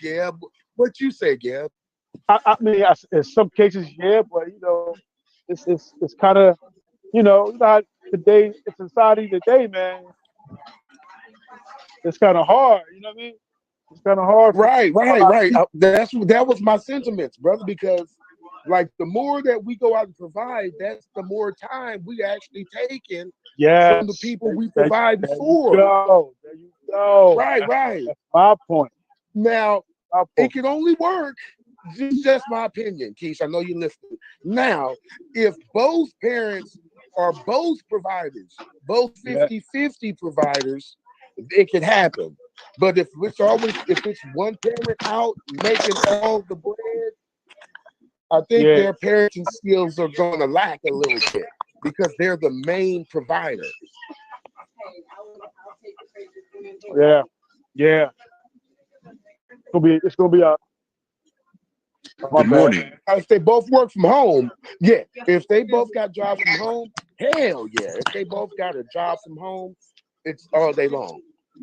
Yeah, what you say, Gab? I mean, in some cases, yeah, but it's kind of, not today, it's society today, man. It's kind of hard. You know what I mean? It's kind of hard for Right, a right, lot of right. people. That was my sentiments, brother. Because like the more that we go out and provide, that's the more time we actually taking from the Yes, people we there, providing there you for. go. There you go. Right, right. That's my point. Now My it point. can only work. This is just my opinion, Keish. I know you're listening. Now, if both parents are both providers, both Yeah, 50-50 providers, it can happen. But if it's one parent out making all the bread, I think yeah, their parenting skills are going to lack a little bit because they're the main provider. yeah, yeah. It's gonna be a my Good bad. morning. If they both work from home, yeah. If they both got jobs from home, hell yeah. If they both got a job from home, it's all day long.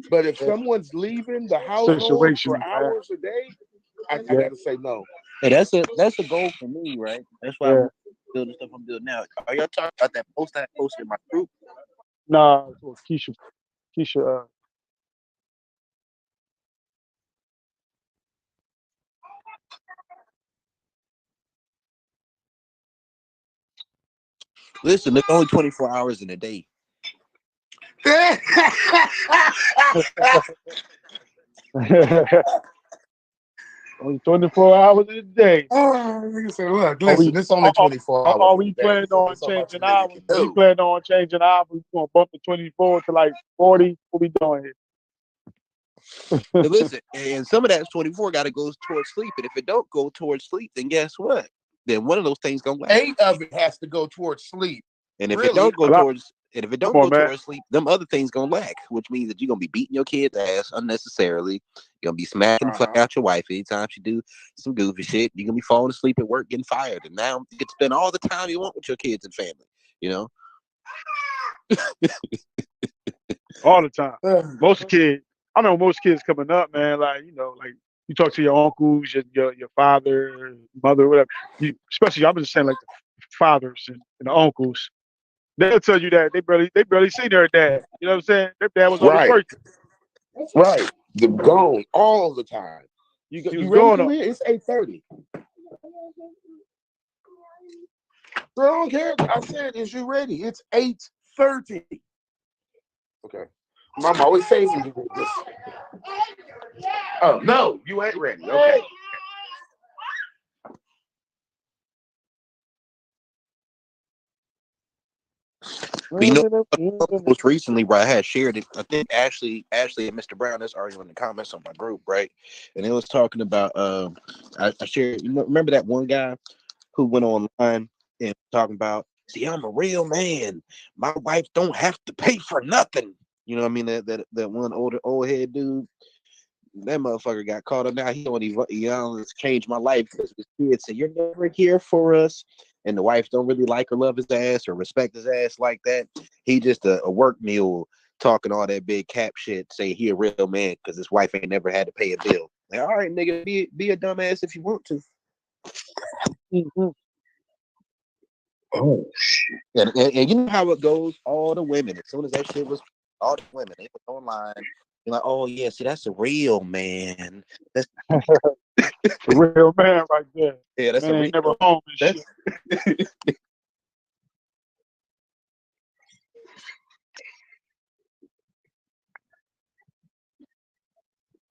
But if Yeah. someone's leaving the household for Situations, man. hours a day, I Yeah, gotta say no. Hey, that's a goal for me, right? That's why yeah. I'm building stuff I'm building now. Are y'all talking about that post I posted in my group? Nah, well, Keisha. Listen, there's only 24 hours in a day. Only 24 hours a day. Oh, nigga said, look, Are listen, we? it's only 24 hours Are in a we day, planning so on there's so much a changing nigga hours? can We do. planning on changing hours. We gonna bump the 24 to like 40. What we doing Now listen, and some of that 24 got to go towards sleep, and if it don't go towards sleep, then guess what? Then one of those things gonna lag. 8 of it has to go towards sleep. And if it Really? don't go here? towards, and if it Come don't on, go man. towards sleep, them other things gonna lack, which means that you're gonna be beating your kid's ass unnecessarily. You're gonna be smacking the fuck Uh-huh. out your wife anytime she do some goofy shit. You're gonna be falling asleep at work, getting fired, and now you get to spend all the time you want with your kids and family. You know, All the time. Most kids. I know most kids coming up, man. Like like you talk to your uncles, your father, mother, whatever. Especially, I'm just saying like the fathers and the uncles. They'll tell you that they barely see their dad. You know what I'm saying? Their dad was always Right, working. right. The gone all the time. He You was ready, going on. Khalid? It's 8:30. So I don't care. I said, is you ready? It's 8:30. Okay. Mom always says you do this. Oh no, you ain't ready. Okay. but most recently, where I had shared it, I think Ashley and Mr. Brown is already in the comments on my group, right? And it was talking about I shared. Remember that one guy who went online and talking about, see, I'm a real man. My wife don't have to pay for nothing. You know what I mean? That one old head dude. That motherfucker got caught up now. He don't even it's changed my life because his kids say you're never here for us. And the wife don't really like or love his ass or respect his ass like that. He just a work mule talking all that big cap shit, say he a real man because his wife ain't never had to pay a bill. Like, all right, nigga, be a dumbass if you want to. Mm-hmm. Oh shit! And you know how it goes. All the women, as soon as that shit was, all the women they went online. You're like, oh yeah, see that's a real man. That's The real man right there. yeah, that's a Man real. ain't never home and That's shit.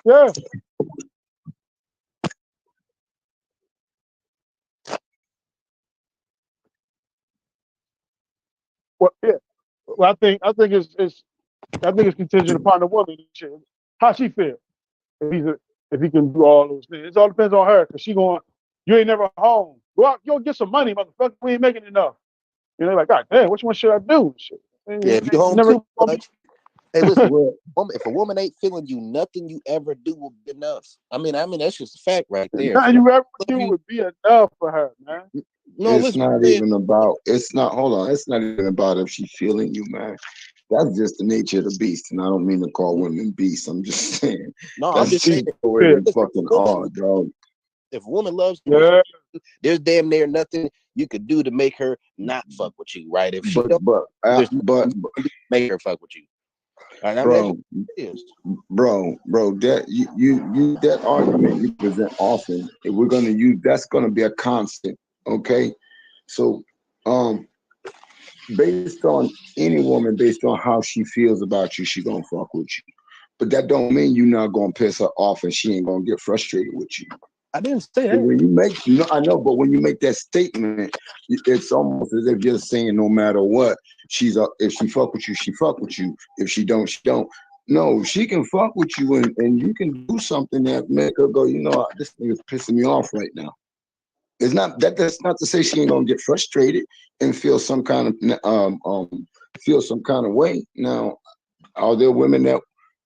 Yeah. Well, yeah. Well, I think it's contingent upon the woman and shit. How she feel if he can do all those things. It all depends on her because she going. You ain't never home. Go out, go get some money, motherfucker. We ain't making enough. Like, God damn, which one should I do? Shit. yeah. You If you home never too gonna be. much, hey, listen, if a woman ain't feeling you, nothing you ever do will be enough. I mean that's just a fact right there. If Nothing she don't you ever love do you, would be enough for her, man. no, It's listen, not man, even about. It's not. Hold on. It's not even about if she feeling you, man. that's just the nature of the beast, and I don't mean to call women beasts. I'm just saying No, I'm that's just just saying. the way we fucking are, dog. If a woman loves you, Yeah. there's damn near nothing you could do to make her not fuck with you, right? If she don't, there's nothing you can do to make her fuck with you. Right? I mean, bro, that you that argument you present often, if we're gonna use, that's gonna be a constant. Okay, so based on any woman, based on how she feels about you, she gonna fuck with you. But that don't mean you're not gonna piss her off and she ain't gonna get frustrated with you. I didn't say that. When you make, no, I know, but when you make that statement, it's almost as if you're saying no matter what, if she fuck with you, she fuck with you. If she don't, she don't. No, she can fuck with you and you can do something that make her go, this thing is pissing me off right now. It's not that. That's not to say she ain't gonna get frustrated and feel some kind of way. Now, are there women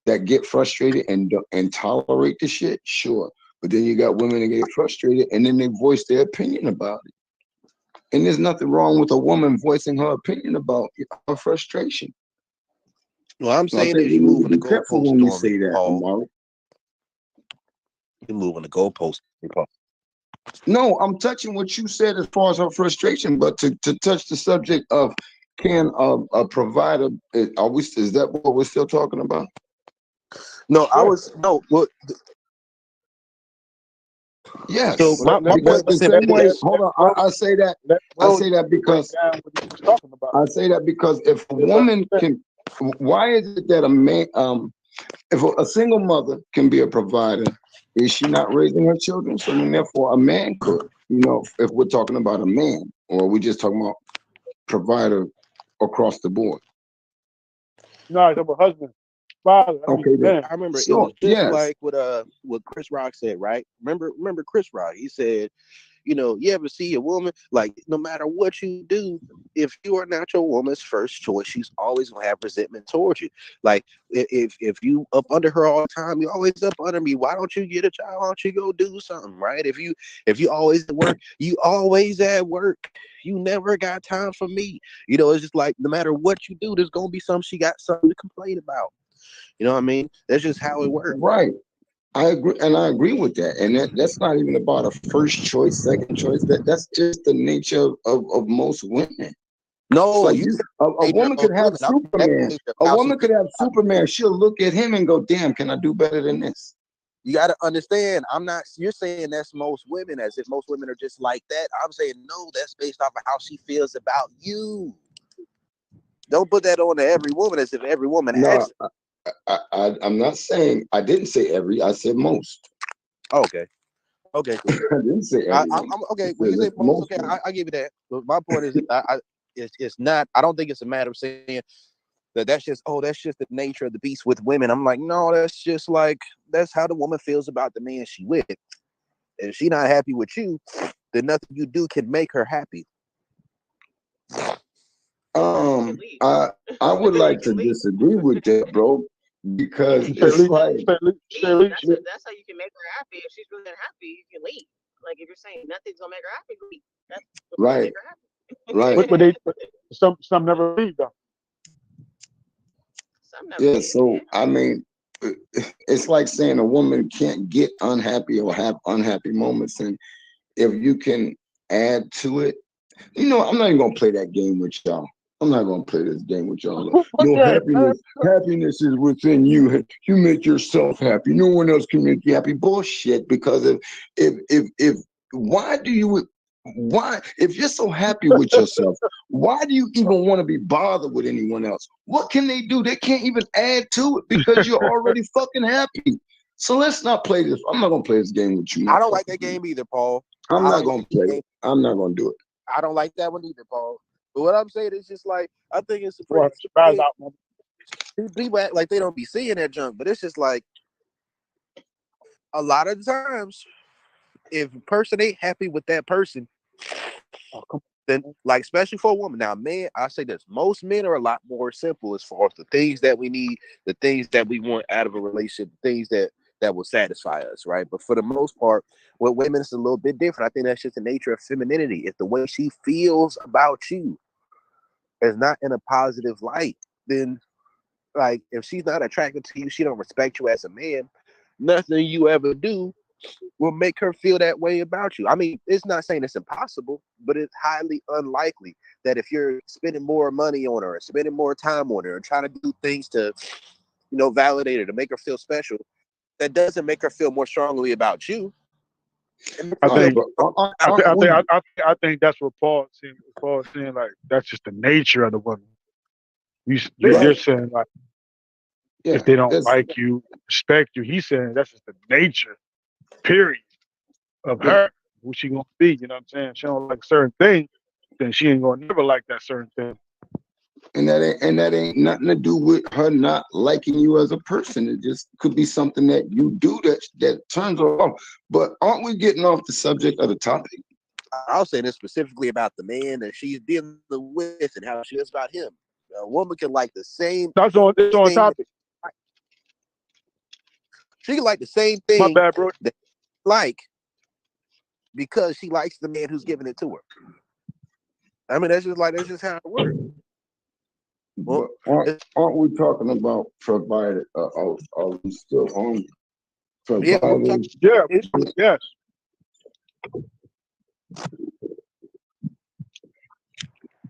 that get frustrated and tolerate the shit? Sure. But then you got women that get frustrated and then they voice their opinion about it. And there's nothing wrong with a woman voicing her opinion about her frustration. Well, I'm saying is you moving the careful goalpost when you on say me, that, Paul. You're moving the goalpost, Paul. No, I'm touching what you said as far as her frustration, but to touch the subject of can a provider, is that what we're still talking about? No, Well, yes. So my because point the was same way, this. hold on, I say that because if a woman can, why is it that a man, if a single mother can be a provider, is she not raising her children? So then therefore a man could, if we're talking about a man, or we're just talking about provider across the board. No, it's about husband, father. Okay, then. I remember So, it was just yes. like what Chris Rock said, right? Remember Chris Rock? He said, you ever see a woman, like, no matter what you do, if you are not your woman's first choice, she's always gonna have resentment towards you. Like, if you up under her all the time, you always up under me. Why don't you get a job? Why don't you go do something, right? If you always at work, you always at work. You never got time for me. It's just like, no matter what you do, there's gonna be she got something to complain about. You know what I mean? That's just how it works. Right. I agree with that. And that's not even about a first choice, second choice. That's just the nature of most women. No, like a woman could have Superman. A woman could have Superman. She'll look at him and go, damn, can I do better than this? You got to understand, you're saying that's most women, as if most women are just like that. I'm saying, no, that's based off of how she feels about you. Don't put that on to every woman as if every woman has. I'm not saying, I didn't say every, I said most. Okay. Okay. Cool. I didn't say every. Okay. When you say most, okay, I give you that. But my point is, it's not, I don't think it's a matter of saying that's just the nature of the beast with women. I'm like, no, that's how the woman feels about the man she with. If she not happy with you, then nothing you do can make her happy. I would like to disagree with that, bro, because it's like that's how you can make her happy. If she's really unhappy, you can leave. Like, if you're saying nothing's gonna make her happy, leave. That's right. Make her happy. Right. But some never leave though. Yeah, so I mean, it's like saying a woman can't get unhappy or have unhappy moments, and if you can add to it, I'm not even gonna play that game with y'all. I'm not gonna play this game with y'all. Happiness is within you. You make yourself happy. No one else can make you happy. Bullshit. Because if you're so happy with yourself, why do you even want to be bothered with anyone else? What can they do? They can't even add to it because you're already fucking happy. So let's not play this. I'm not gonna play this game with you. I don't like that game either, Paul. I'm not gonna play it. I'm not gonna do it. I don't like that one either, Paul. But what I'm saying is just like, I think it's people act like they don't be seeing that junk, but it's just like, a lot of the times, if a person ain't happy with that person, then, like, especially for a woman. Now, men, I say this, most men are a lot more simple as far as the things that we need, the things that we want out of a relationship, the things that will satisfy us, right? But for the most part, with women, it's a little bit different. I think that's just the nature of femininity. If the way she feels about you is not in a positive light, then like if she's not attracted to you, she don't respect you as a man. Nothing you ever do will make her feel that way about you. I mean, it's not saying it's impossible, but it's highly unlikely that if you're spending more money on her, or spending more time on her, and trying to do things to, validate her, to make her feel special, that doesn't make her feel more strongly about you. I think, aren't we- I think that's what Paul's saying. Paul's saying like that's just the nature of the woman. You're saying like yeah, if they don't that's- like you, respect you. He's saying that's just the nature, period, of her. Who she gonna be? You know what I'm saying? She don't like a certain thing, then she ain't gonna never like that certain thing. and that ain't nothing to do with her not liking you as a person. It just could be something that you do that turns her off. But aren't we getting off the subject of the topic? I'll say this specifically about the man that she's dealing with and how she is about him. A woman can like the same. That's on. It's on thing. topic. She can like the same thing. My bad, bro. That like because she likes the man who's giving it to her. I mean, that's just how it works. Well, aren't we talking about provided? Are we still on provided? Yeah, yes.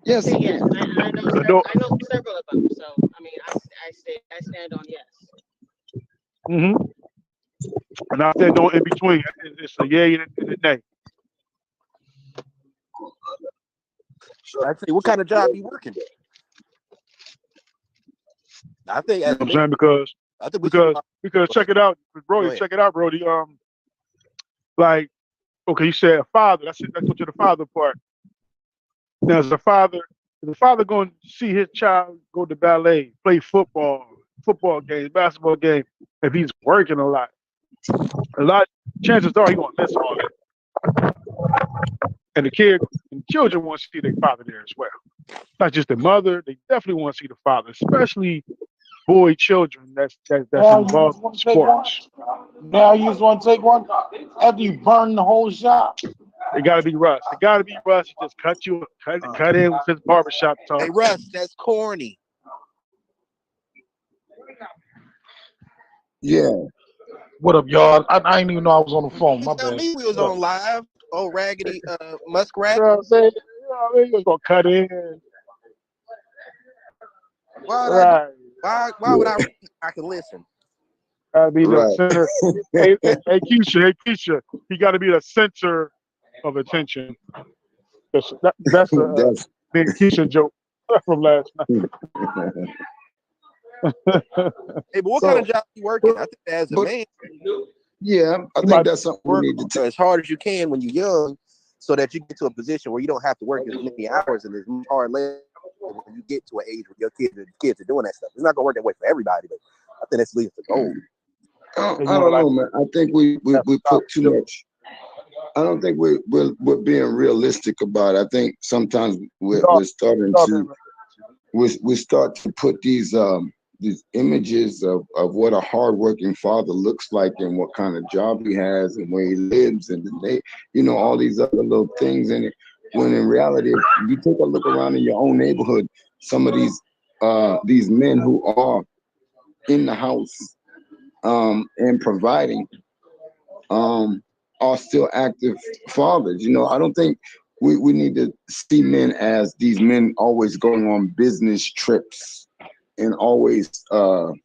Yes. Say yes. I know several of them. So I mean, I stand on yes. Mm-hmm. And I said no in between. It's a yay and a nay. I tell you, what kind of job you working? I think, You know what I'm saying? Because check it out, Brody. Check it out, Brody. Like, okay, you said a father. Let's go to the father part. Now, as a father, is the father going to see his child go to ballet, play football games, basketball game, if he's working a lot, chances are he's going to miss all that. And children want to see their father there as well. Not just the mother, they definitely want to see the father, especially boy children that's involved in sports. Now you just want to take one after you burn the whole shop. It got to be Russ. It got to be Russ. He just cut in with his barbershop talk. Hey, Russ, that's corny. Yeah. What up, y'all? I didn't even know I was on the phone. My Tell bad. me we was on live. Oh, raggedy muskrat. You know what I'm saying? He was gonna cut in. Why would I can listen? Be the Right. center. hey, Keisha, he got to be the center of attention. That's me and Keisha joke from last night. Hey, but what kind of job you working? I think as a man, yeah, I think that's something we need to work as hard as you can when you're young, so that you get to a position where you don't have to work as many hours and as hard labor when you get to an age where your kids are doing that stuff. It's not gonna work that way for everybody, but I think that's at least the goal. I don't know, man. I think we put too much. I don't think we're being realistic about it. I think sometimes we're starting to we start to put these images of what a hardworking father looks like and what kind of job he has and where he lives and all these other little things in it. When in reality, if you take a look around in your own neighborhood, some of these men who are in the house and providing are still active fathers. I don't think we need to see men as these men always going on business trips and always out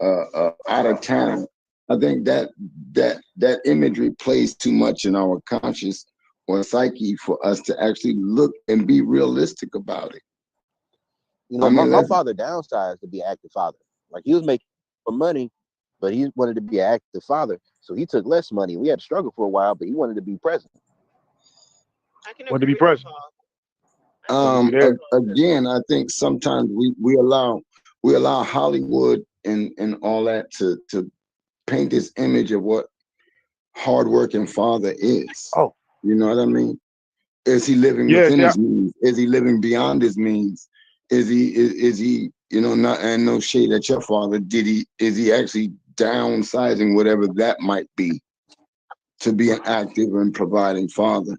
of town. I think that imagery plays too much in our conscious or psyche for us to actually look and be realistic about it. My father downsized to be an active father. Like he was making money, but he wanted to be an active father, so he took less money. We had to struggle for a while, but he wanted to be present. Want to be present. Again, I think sometimes we allow Hollywood and all that to paint this image of what hardworking father is. Oh, you know what I mean? Is he living within his means? Is he living beyond his means? Is he not, and no shade at your father, is he actually downsizing whatever that might be to be an active and providing father?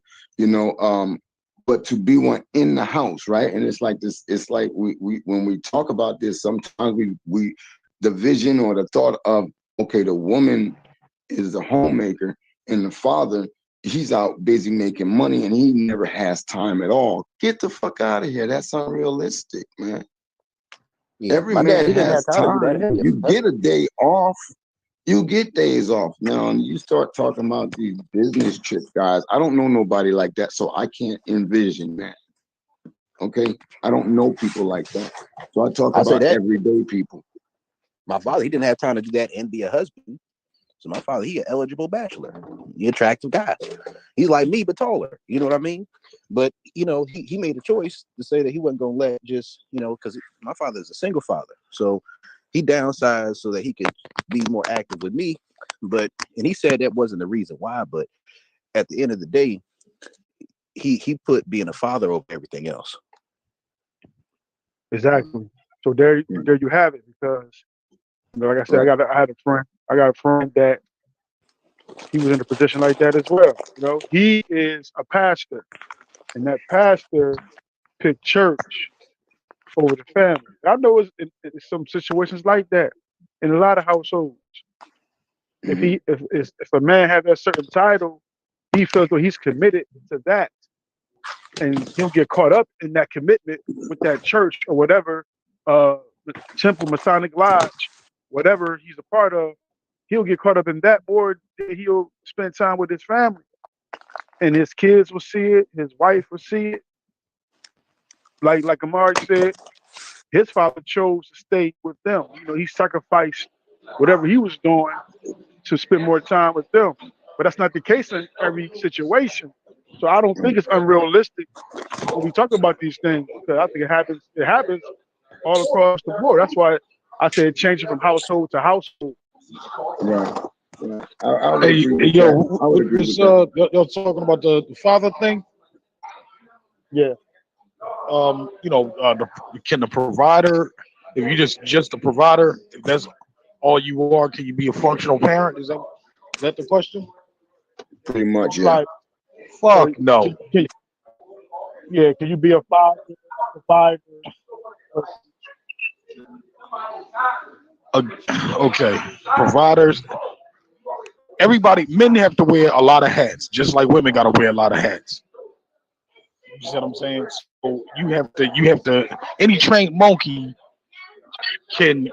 but to be one in the house, right? And it's like this. It's like we when we talk about this, sometimes we the vision or the thought of, okay, the woman is the homemaker and the father, he's out busy making money and he never has time at all. Get the fuck out of here. That's unrealistic, man. Yeah, Every my dad, man he didn't have has time to do that. time. You get a day off. You get days off. Now you start talking about these business trip guys. I don't know nobody like that, so I can't envision that. Okay, I don't know people like that. So I talk I say about that everyday people. my father, he didn't have time to do that and be a husband. So my father, he an eligible bachelor, he attractive guy. He's like me, but taller. You know what I mean? But you know, he made a choice to say that he wasn't gonna let just, you know, because my father is a single father, so he downsized so that he could be more active with me. But and he said that wasn't the reason why. But at the end of the day, he put being a father over everything else. Exactly. So there you have it. Because you know, like I said, I had a friend that he was in a position like that as well. You know, he is a pastor, and that pastor picked church over the family. I know it's some situations like that in a lot of households. If a man has that certain title, he feels that he's committed to that, and he'll get caught up in that commitment with that church or whatever, the Temple Masonic Lodge, whatever he's a part of. He'll get caught up in that more than he'll spend time with his family, and his kids will see it. His wife will see it. Like Amari said, his father chose to stay with them. You know, he sacrificed whatever he was doing to spend more time with them. But that's not the case in every situation. So I don't think it's unrealistic when we talk about these things, because I think it happens. It happens all across the board. That's why I say it changes from household to household. Right. I would Hey, agree with yo, that. I would with agree this, with that. y'all talking about the father thing. Yeah. You know, can the provider, if you just a provider, if that's all you are, can you be a functional parent? Is that the question? Pretty much, yeah. Like, Fuck no. can you be a father, provider? Uh, okay, providers. Everybody, men have to wear a lot of hats, just like women got to wear a lot of hats. You see what I'm saying? So you have to. Any trained monkey can.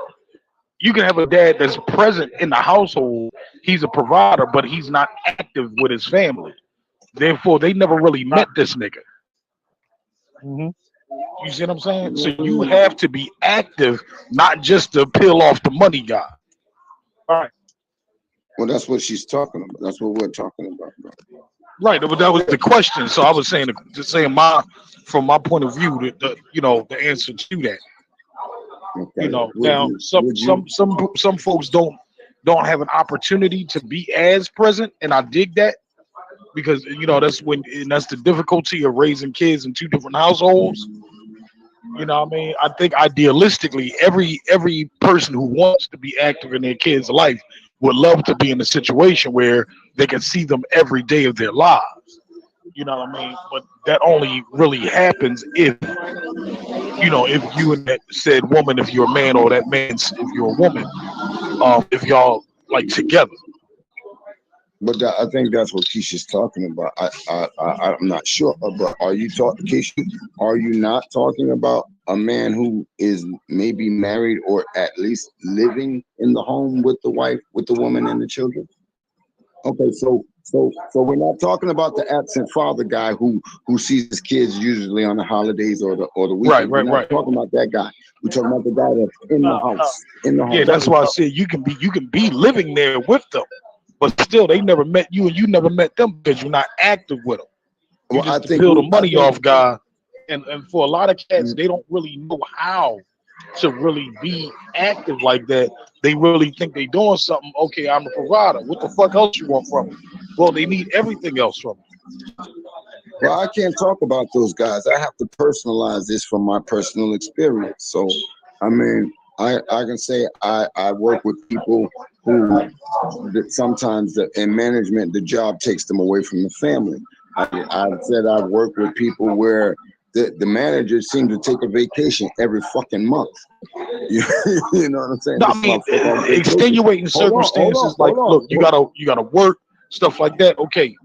You can have a dad that's present in the household. He's a provider, but he's not active with his family. Therefore, they never really met this nigga. Mm-hmm. You see what I'm saying? So you have to be active, not just to peel off the money guy. All right. Well, that's what she's talking about. That's what we're talking about, bro. Right, but that was the question. So I was saying, just saying from my point of view, the answer to that. Okay. Now some folks don't have an opportunity to be as present, and I dig that because that's the difficulty of raising kids in two different households. You know what I mean? I think idealistically, every person who wants to be active in their kid's life would love to be in a situation where they can see them every day of their lives. You know what I mean? But that only really happens if you and that said woman, if you're a man, or that man's if you're a woman, if y'all like together. But I think that's what Keisha's talking about. I'm not sure, but are you talking, Keisha? Are you not talking about a man who is maybe married or at least living in the home with the wife, with the woman and the children? Okay, so we're not talking about the absent father guy who sees his kids usually on the holidays or the weekend. We're not talking about that guy. We're talking about the guy that's in the house. In the home. Yeah, that's why I said you can be living there with them, but still they never met you and you never met them because you're not active with them. You Well, just peel the money off guy, and for a lot of cats, they don't really know how to really be active like that. They really think they doing something. Okay, I'm a provider. What the fuck else you want from me? Well, they need everything else from me. Well, I can't talk about those guys. I have to personalize this from my personal experience. So, I mean, I can say I work with people who that sometimes in management, the job takes them away from the family. I said I've worked with people where the managers seem to take a vacation every fucking month. You know what I'm saying? No, I mean, extenuating circumstances like, look, you gotta work, stuff like that. Okay,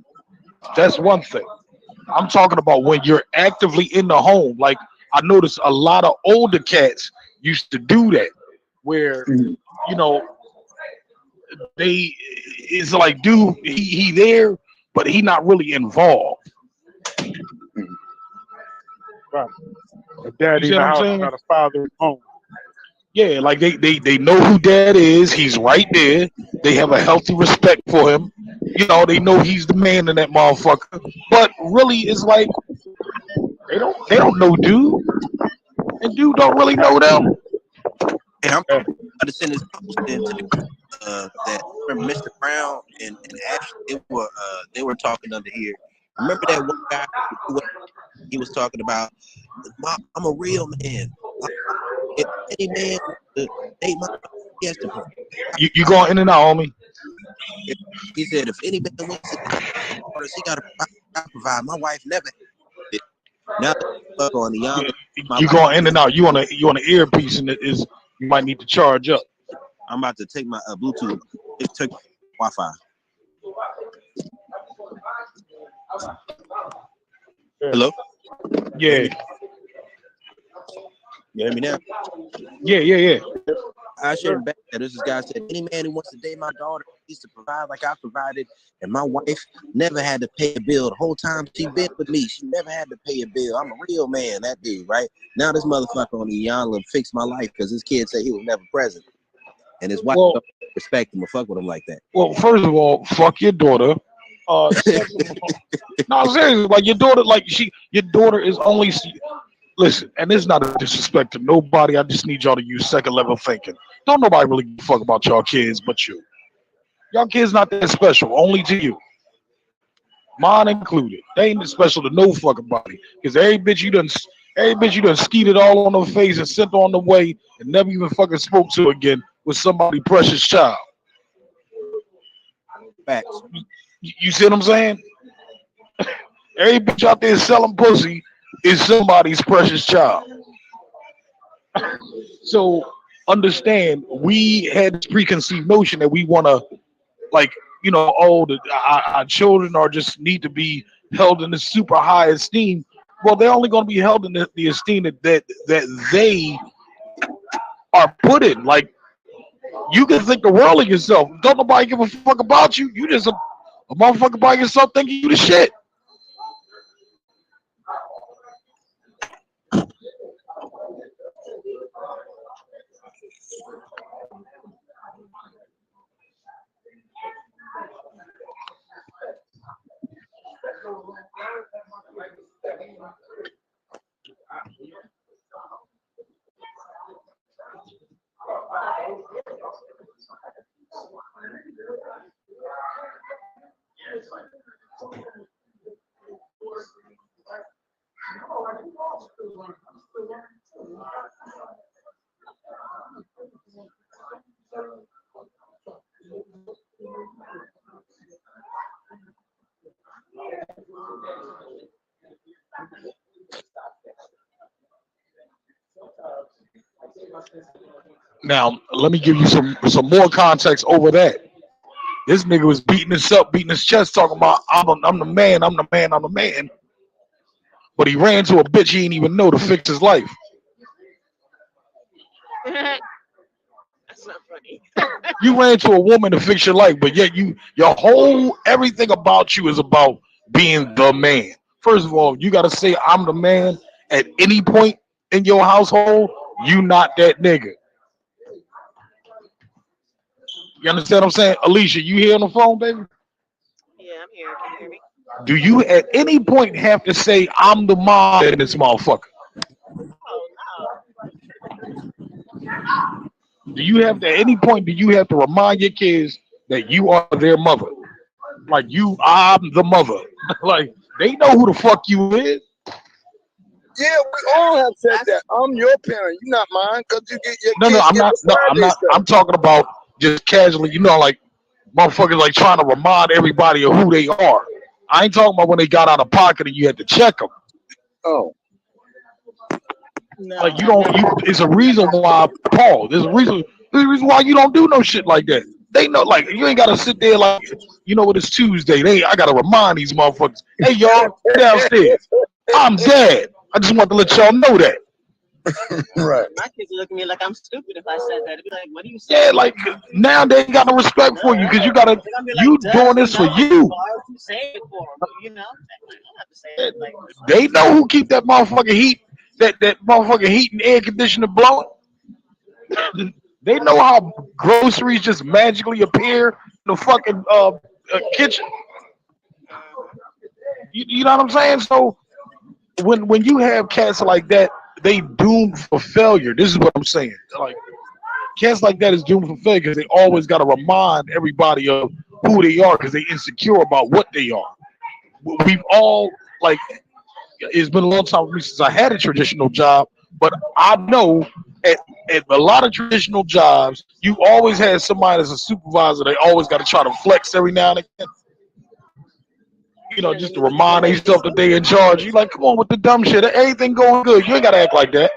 that's one thing. I'm talking about when you're actively in the home. Like I noticed a lot of older cats used to do that, where you know they it's like, dude, he there, but he not really involved. Right. A daddy You see in what the I'm house, saying? not a father at home. Yeah, like they know who dad is. He's right there. They have a healthy respect for him. You know, they know he's the man in that motherfucker. But really, it's like they don't know dude, and dude don't really know them. And I'm Yeah. about to send this post into the that remember Mr. Brown and Ashley, they were talking under here. Remember that one guy he was talking about? I'm a real man. If any man wants to date my daughter, he has to provide. You going in and out, homie. He said, if any man wants to date my daughter, he got to provide. My wife never did. Now fuck on the young. You going in and out. You on an earpiece, and it is you might need to charge up. I'm about to take my Bluetooth. It took Wi-Fi. Hello? Yeah. You hear me now? Yeah. I shared back that this guy said, any man who wants to date my daughter needs to provide like I provided, and my wife never had to pay a bill the whole time she been with me. She never had to pay a bill. I'm a real man, that dude, right? Now this motherfucker on the Yonla fixed my life because his kid said he was never present, and his wife don't respect him or fuck with him like that. Well, first of all, fuck your daughter. Second of all, no, seriously, like your daughter is only. Listen, and it's not a disrespect to nobody. I just need y'all to use second level thinking. Don't nobody really give a fuck about y'all kids but you. Y'all kids not that special, only to you. Mine included. They ain't special to no fucking body. Because every bitch you done skeeted all on her face and sent on the way and never even fucking spoke to again was somebody precious child. Facts. You see what I'm saying? Every bitch out there selling pussy is somebody's precious child. So understand, we had this preconceived notion that we want to, like, our children are just need to be held in this super high esteem. Well, they're only going to be held in the esteem that they are put in. Like, you can think the world of yourself. Don't nobody give a fuck about you. You just a motherfucker by yourself thinking you the shit. Now, let me give you some more context over that. This nigga was beating his chest, talking about I'm the man, I'm the man, I'm the man. But he ran to a bitch he didn't even know to fix his life. That's not funny. You ran to a woman to fix your life, but yet your whole everything about you is about being the man. First of all, you gotta say I'm the man at any point in your household. You not that nigga. You understand what I'm saying? Alicia, you here on the phone, baby? Yeah, I'm here. Can you hear me? Do you at any point have to say I'm the mom in this motherfucker? Oh Do you have to at any point do you have to remind your kids that you are their mother? Like I'm the mother. Like they know who the fuck you is. Yeah, we all have said that. I'm your parent. You're not mine because you get your No, kids I'm get not. No, beside I'm not. themselves. I'm talking about just casually. Like motherfuckers like trying to remind everybody of who they are. I ain't talking about when they got out of pocket and you had to check them. Oh, No, Like you don't. It's a reason why, Paul. There's a reason. There's a reason why you don't do no shit like that. They know, like you ain't gotta sit there like, you know what? It's Tuesday. I gotta remind these motherfuckers. Hey y'all, downstairs. I'm dead. I just want to let y'all know that. right. my kids look at me like I'm stupid if I said that. They'd be like, "What are you saying?" Yeah, like now they ain't got no respect for you because you gotta. They're gonna be like, You "Duh, doing this for know it. you. Why would you say it for 'em?" You know, I don't have to say it. Like, They know who keep that motherfucking heat, that motherfucking heat and air conditioner blowing. They know how groceries just magically appear in the fucking kitchen. You know what I'm saying? So when you have cats like that, they doomed for failure. This is what I'm saying. Like cats like that is doomed for failure because they always got to remind everybody of who they are because they insecure about what they are. We've all like it's been a long time for me since I had a traditional job, but I know at a lot of traditional jobs, you always had somebody as a supervisor. They always got to try to flex every now and again. You know, and then just to you look at them remind like they themselves that they in stupid. charge. You like, come on with the dumb shit. Everything going good. You ain't gotta act like that.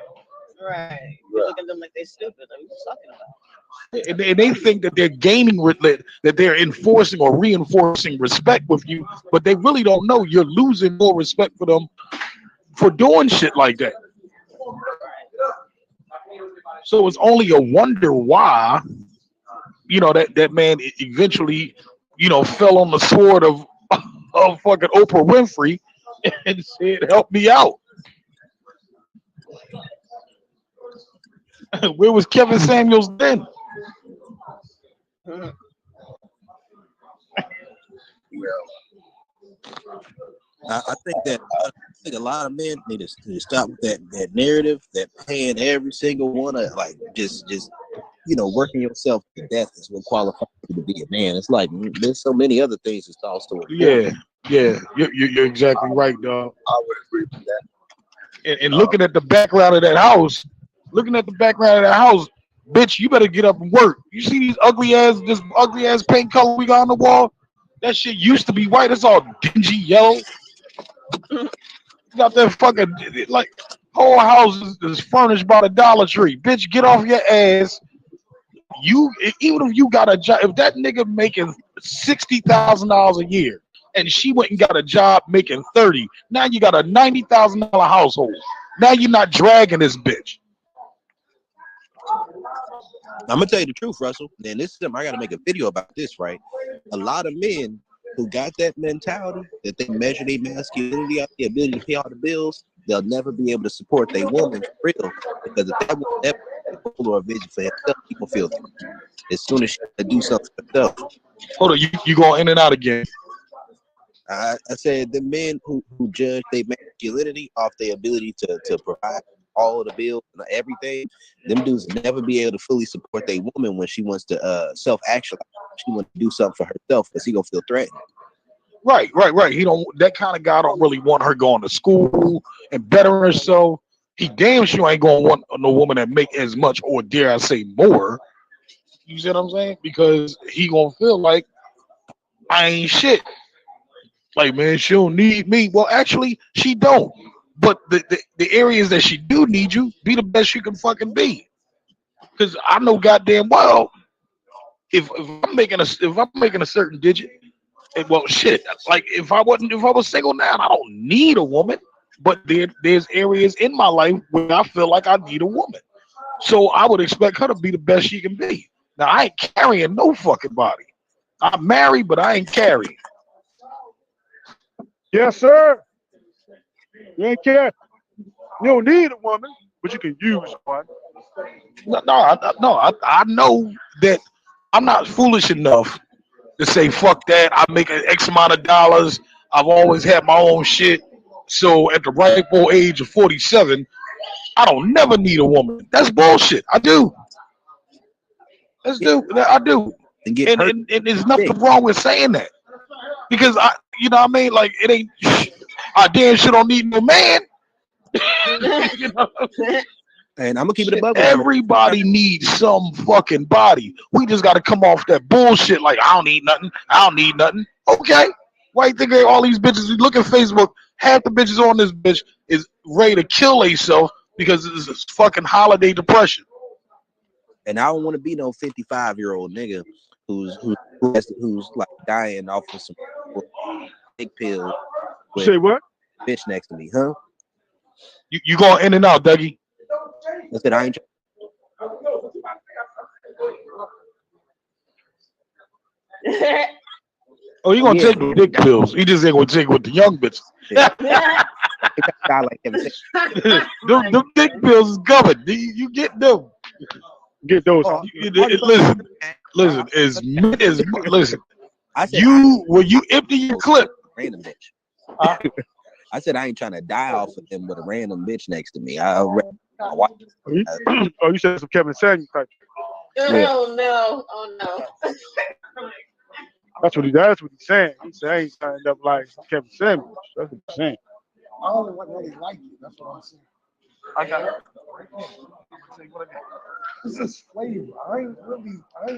Right. You look at them like they stupid. Like, what you talking about? And they think that they're gaining, that they're enforcing or reinforcing respect with you, but they really don't know you're losing more respect for them for doing shit like that. So it's only a wonder why, that man eventually, fell on the sword of fucking Oprah Winfrey and said, "Help me out." Where was Kevin Samuels then? Mhm. I think a lot of men need to stop with that narrative that paying every single one of like just working yourself to death is what qualifies you to be a man. It's like there's so many other things that's also important. Yeah, you're exactly right, dog. I would agree with that. And looking at the background of that house, bitch, you better get up and work. You see this ugly ass paint color we got on the wall? That shit used to be white. It's all dingy yellow. You got that fucking like whole house is furnished by the Dollar Tree. Bitch, get off your ass. You even if you got a job, if that nigga making $60,000 a year and she went and got a job making 30, now you got a $90,000 household. Now you're not dragging this bitch. I'm gonna tell you the truth, Russell. Then this is something I gotta make a video about this, right? A lot of men who got that mentality that they measure their masculinity off the ability to pay all the bills, they'll never be able to support their woman for real. Because if that woman ever has a goal or a vision for herself, people feel threatened. As soon as she can do something for herself. Hold on, you going in and out again. I said the men who judge their masculinity off their ability to provide all the bills and everything, them dudes never be able to fully support their woman when she wants to self-actualize. She wants to do something for herself because he gonna feel threatened. Right. He don't. That kind of guy don't really want her going to school and bettering herself. He damn sure ain't gonna want no woman that make as much or dare I say more. You see what I'm saying? Because he gonna feel like I ain't shit. Like, man, she don't need me. Well, actually, she don't. But the areas that she do need you, be the best you can fucking be. Because I know goddamn well if I'm making a certain digit, well, shit. Like if I was single now, I don't need a woman. But there's areas in my life where I feel like I need a woman. So I would expect her to be the best she can be. Now I ain't carrying no fucking body. I'm married, but I ain't carrying. Yes, sir. You ain't care. You don't need a woman, but you can use one. I know that I'm not foolish enough to say fuck that. I make an X amount of dollars. I've always had my own shit. So at the ripe old age of 47, I don't never need a woman. That's bullshit. I do. I do. And get And, hurt. and there's nothing wrong with saying that. Because you know what I mean? Like it ain't I damn sure don't need no man. You know? And I'm gonna keep it above with you, man. Everybody needs some fucking body. We just got to come off that bullshit like I don't need nothing. Okay, Why you think all these bitches? You look at Facebook, half the bitches on this bitch is ready to kill themselves because it's this fucking holiday depression. And I don't want to be no 55-year-old nigga who's like dying off of some big pill with Say what? a bitch next to me, huh? You going in and out, Dougie? I said I ain't. Oh, you gonna Yeah. take the dick pills? You just ain't gonna take with the young bitches. Yeah. Guy like Kevin said. them dick pills is coming. You get them. Get those. Listen. Listen. I said When you empty your clip, random bitch. I said I ain't trying to die off of them with a random bitch next to me. Oh, you said some Kevin Samuels type. Oh no. That's what he's saying. He said I ain't signed up like Kevin Samuels. That's what he's saying. I don't really like it. That's what I'm saying. I got it. It's just flavor. I ain't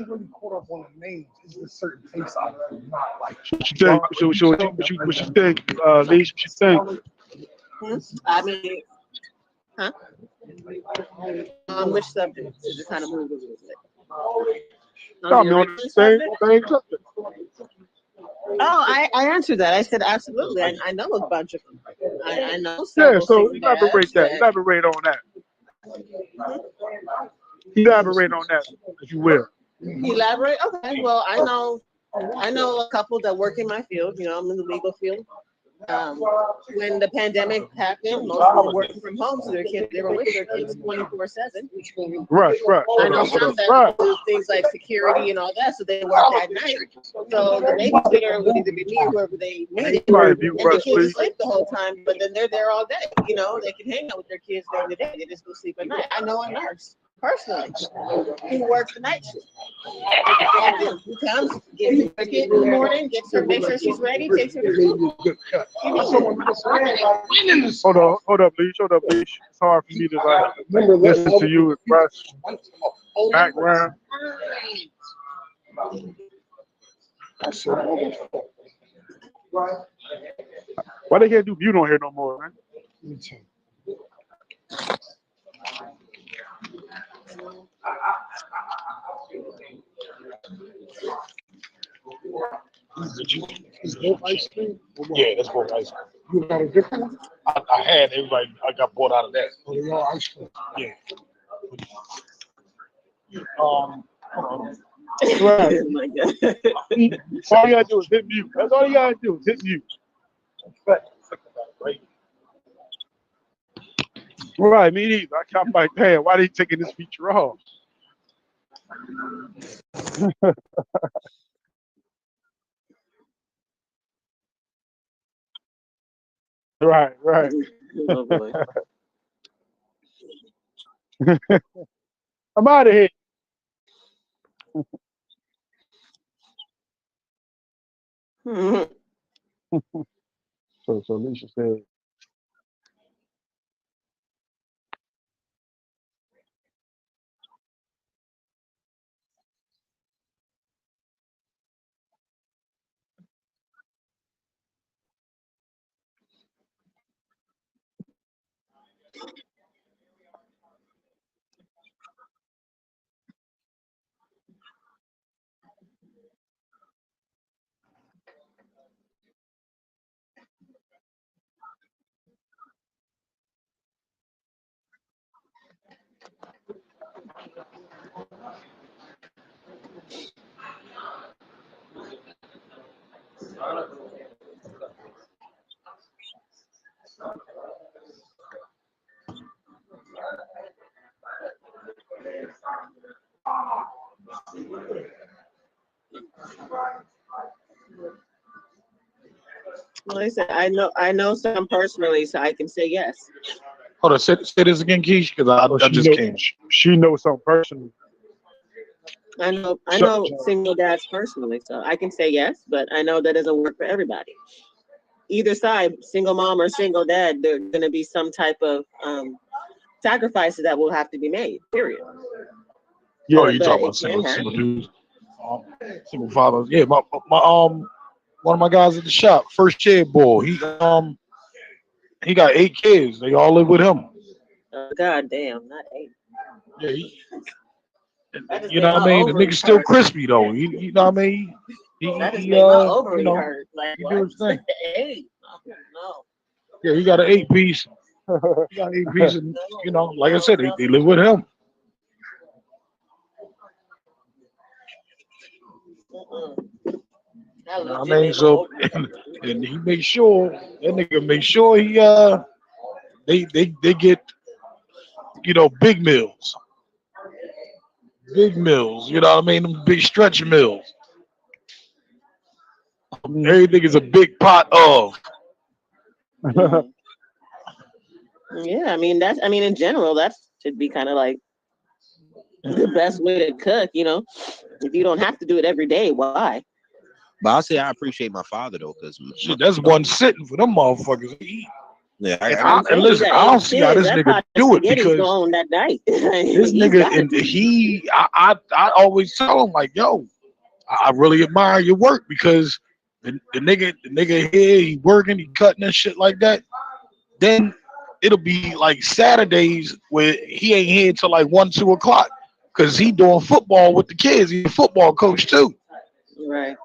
really caught up on the names. It's just certain tastes I do not like. What you think? What you think, Leash? What you think? I mean, huh? On which subject? Is it kind of moving? I mean, on the same subject. Oh, I answered that. I said absolutely. I know a bunch of them. I know Yeah, several. so elaborate that. Elaborate on that. Elaborate on that, if you will. Elaborate. Okay. Well, I know a couple that work in my field. You know, I'm in the legal field. When the pandemic happened, most of them were working from home, so their kids, they were with their kids 24/7. Right. I know some that do things like security and all that, so they work at night. So the babysitter would either be me or whoever they needed, and the kids sleep the whole time, but then they're there all day. You know, they can hang out with their kids during the day. They just go sleep at night. I know a nurse personally who works the night shift. Who comes, gets her kid in the morning, gets her, makes sure she's ready, takes her to school. Hold up, Leash. It's hard for me to like listen to you express background. Why they can't do mute on here no more, man? Me too. Is both ice cream? Yeah, that's both ice cream. You got a different one? I had everybody. I got bought out of that. Oh, they all ice cream. Yeah. Oh my God. All you gotta do is hit mute. That's all you gotta do is hit mute. Right, me neither. I'm like, man, why they taking this feature off? Right. Oh boy. I'm out of here. So Alicia said, Well, I said I know some personally, so I can say yes. Hold on, say this again, Keish, because I just came. She knows something personally. I know single dads personally, so I can say yes, but I know that doesn't work for everybody. Either side, single mom or single dad, there's going to be some type of sacrifices that will have to be made. Period. Yeah, you talking about single dudes, single fathers? Yeah, my one of my guys at the shop, first chair boy. He got 8 kids. They all live with him. God damn, not 8. Yeah, That just you know made what I my mean. The nigga's ovaries still hurt. crispy though. You know what I mean. That just made my ovaries You know, hurt. Like he do what? his thing. 8? No. Yeah, he got an 8 piece. He got 8 piece, and you know, like I said, they live with him. That You know what legit I mean? made my So, ovaries hurt. and he makes sure that nigga make sure he they get big meals. Big meals, you know what I mean? Them big stretch meals. Everything is a big pot of. Mhm. Yeah, I mean in general that should be kind of like the best way to cook. If you don't have to do it every day, why? But I'll say I appreciate my father though, because Shit, that's one sitting for them motherfuckers to eat. yeah, And listen, I don't see how this nigga do it because going that night. this He's nigga got and it. I always tell him like, yo, I really admire your work because the nigga here, he working, he cutting and shit like that. Then it'll be like Saturdays where he ain't here till like 1, 2 o'clock because he doing football with the kids. He's a football coach too. Right.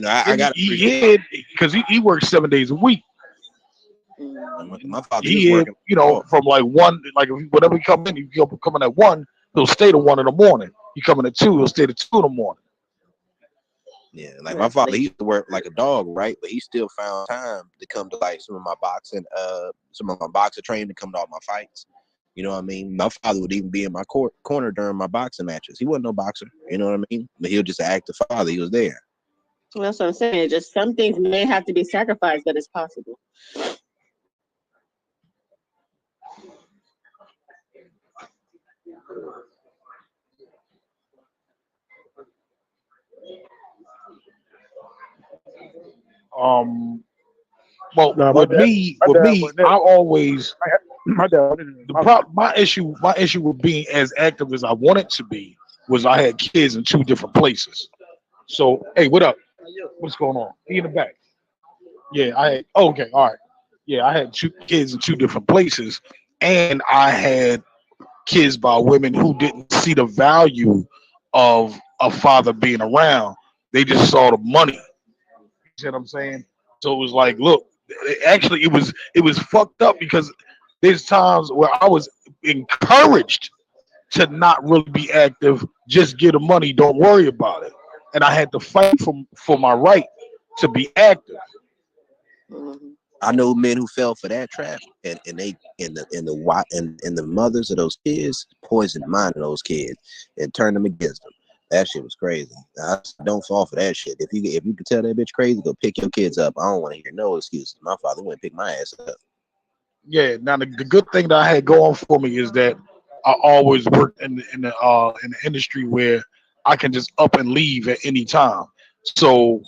I got He here because he works 7 days a week. my father. He was He is, working. from like 1, like whenever he come in, he'll come in at 1. He'll stay to 1 in the morning. He come in at 2. He'll stay to 2 in the morning. Yeah, like my father, he used to work like a dog, right? But he still found time to come to like some of my boxer training, to come to all my fights. You know what I mean? My father would even be in my corner during my boxing matches. He wasn't no boxer, you know what I mean? But he was just an active father. He was there. Well, that's what I'm saying. Just some things may have to be sacrificed, but it's possible. Well, No, with me, I always my dad. my issue with being as active as I wanted to be was I had kids in 2 different places. So, hey, what up? What's going on? He in the back. Yeah, I had. Oh, okay, all right. Yeah, I had 2 kids in 2 different places, and I had kids by women who didn't see the value of a father being around. They just saw the money. You see what I'm saying? So it was like, look, actually, it was fucked up because there's times where I was encouraged to not really be active, just get the money, don't worry about it, and I had to fight for my right to be active. Mm-hmm. I know men who fell for that trap, and they and the mothers of those kids poisoned the mind of those kids and turned them against them. That shit was crazy. Don't fall for that shit. If you could tell that bitch crazy, go pick your kids up. I don't want to hear no excuses. My father wouldn't pick my ass up. Yeah. Now the good thing that I had going for me is that I always worked in the industry where I can just up and leave at any time. So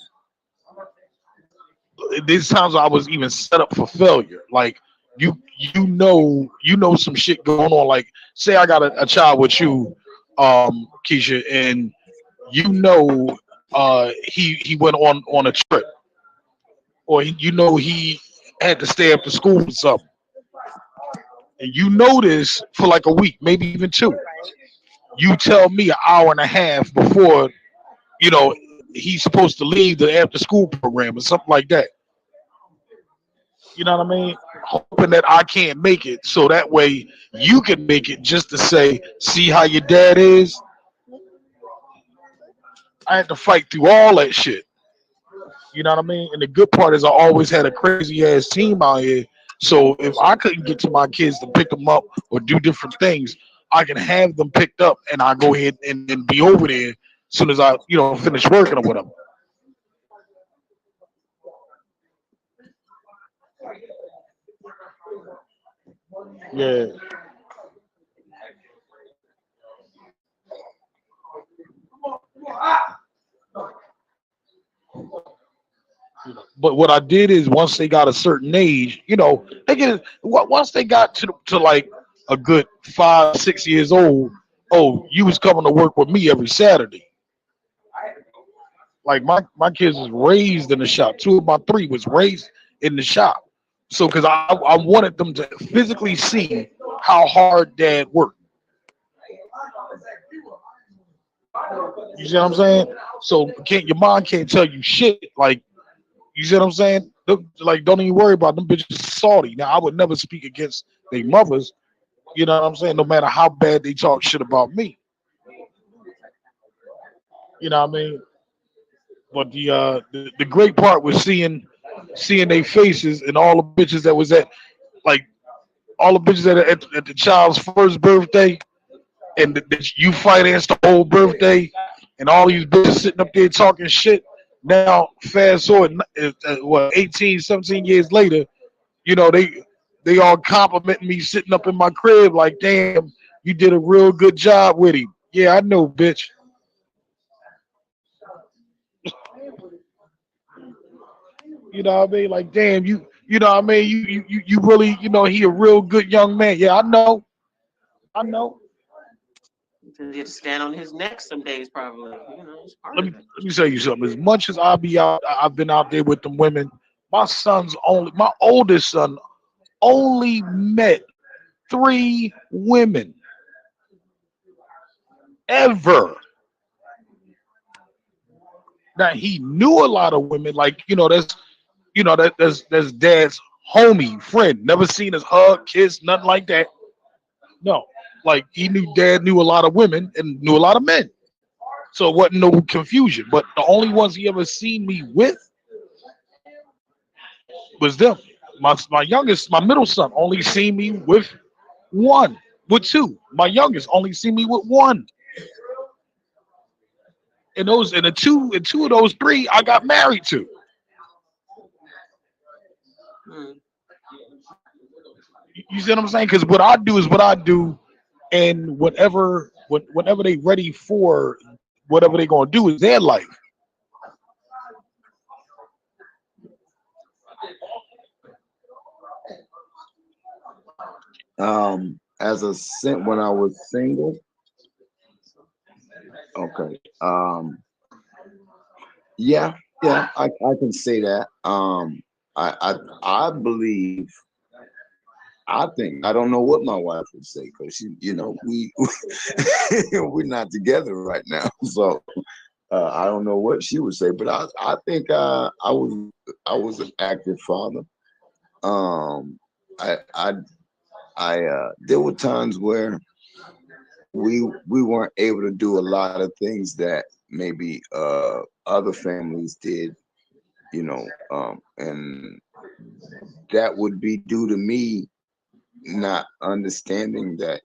these times I was even set up for failure. Like you know some shit going on. Like say I got a child with you, Keisha, and he went on a trip, or he had to stay after school or something, and you know this for like a week, maybe even 2. You tell me an hour and a half before you know he's supposed to leave the after school program or something like that. You know what I mean? Hoping that I can't make it, so that way you can make it, just to say, see how your dad is. I had to fight through all that shit. You know what I mean? And the good part is I always had a crazy ass team out here. So if I couldn't get to my kids to pick them up or do different things, I can have them picked up and I go ahead and be over there as soon as I finish working with them. Yeah. But what I did is once they got a certain age, once they got to like a good 5, 6 years old, oh, you was coming to work with me every Saturday. Like my kids was raised in the shop. 2 of my 3 was raised in the shop. So because I wanted them to physically see how hard dad worked. You see what I'm saying? So your mom can't tell you shit. Like, you see what I'm saying? Like, don't even worry about them bitches salty. Now I would never speak against their mothers. You know what I'm saying? No matter how bad they talk shit about me. You know what I mean? But the great part was seeing their faces and all the bitches that was at, like, all the bitches at the child's first birthday, and you financed the whole birthday, and all these bitches sitting up there talking shit. Now fast forward, what, 18, 17 years later, you know, they all complimenting me sitting up in my crib like, damn, you did a real good job with him. Yeah, I know, bitch. You know what I mean? Like, damn, you know what I mean? You really, you know, he a real good young man. Yeah, I know. I know. You have to stand on his neck some days, probably. It's part of it. Let me tell you something. As much as I've been out there with them women. My oldest son only met 3 women ever. Now he knew a lot of women, like, that's dad's homie friend. Never seen us hug, kiss, nothing like that. No, like dad knew a lot of women and knew a lot of men, so it wasn't no confusion. But the only ones he ever seen me with was them. My youngest, my middle son, only seen me with one, with 2. My youngest only seen me with 1. And the two of those 3 I got married to. Hmm. You see what I'm saying? Because what I do is what I do, and whenever they ready for whatever they gonna do is their life. When I was single, okay. Yeah, yeah, I can say that. I believe. I think I don't know what my wife would say because we we're not together right now, so I don't know what she would say. But I think I was an active father. Um, I there were times where we weren't able to do a lot of things that maybe other families did, and that would be due to me not understanding that,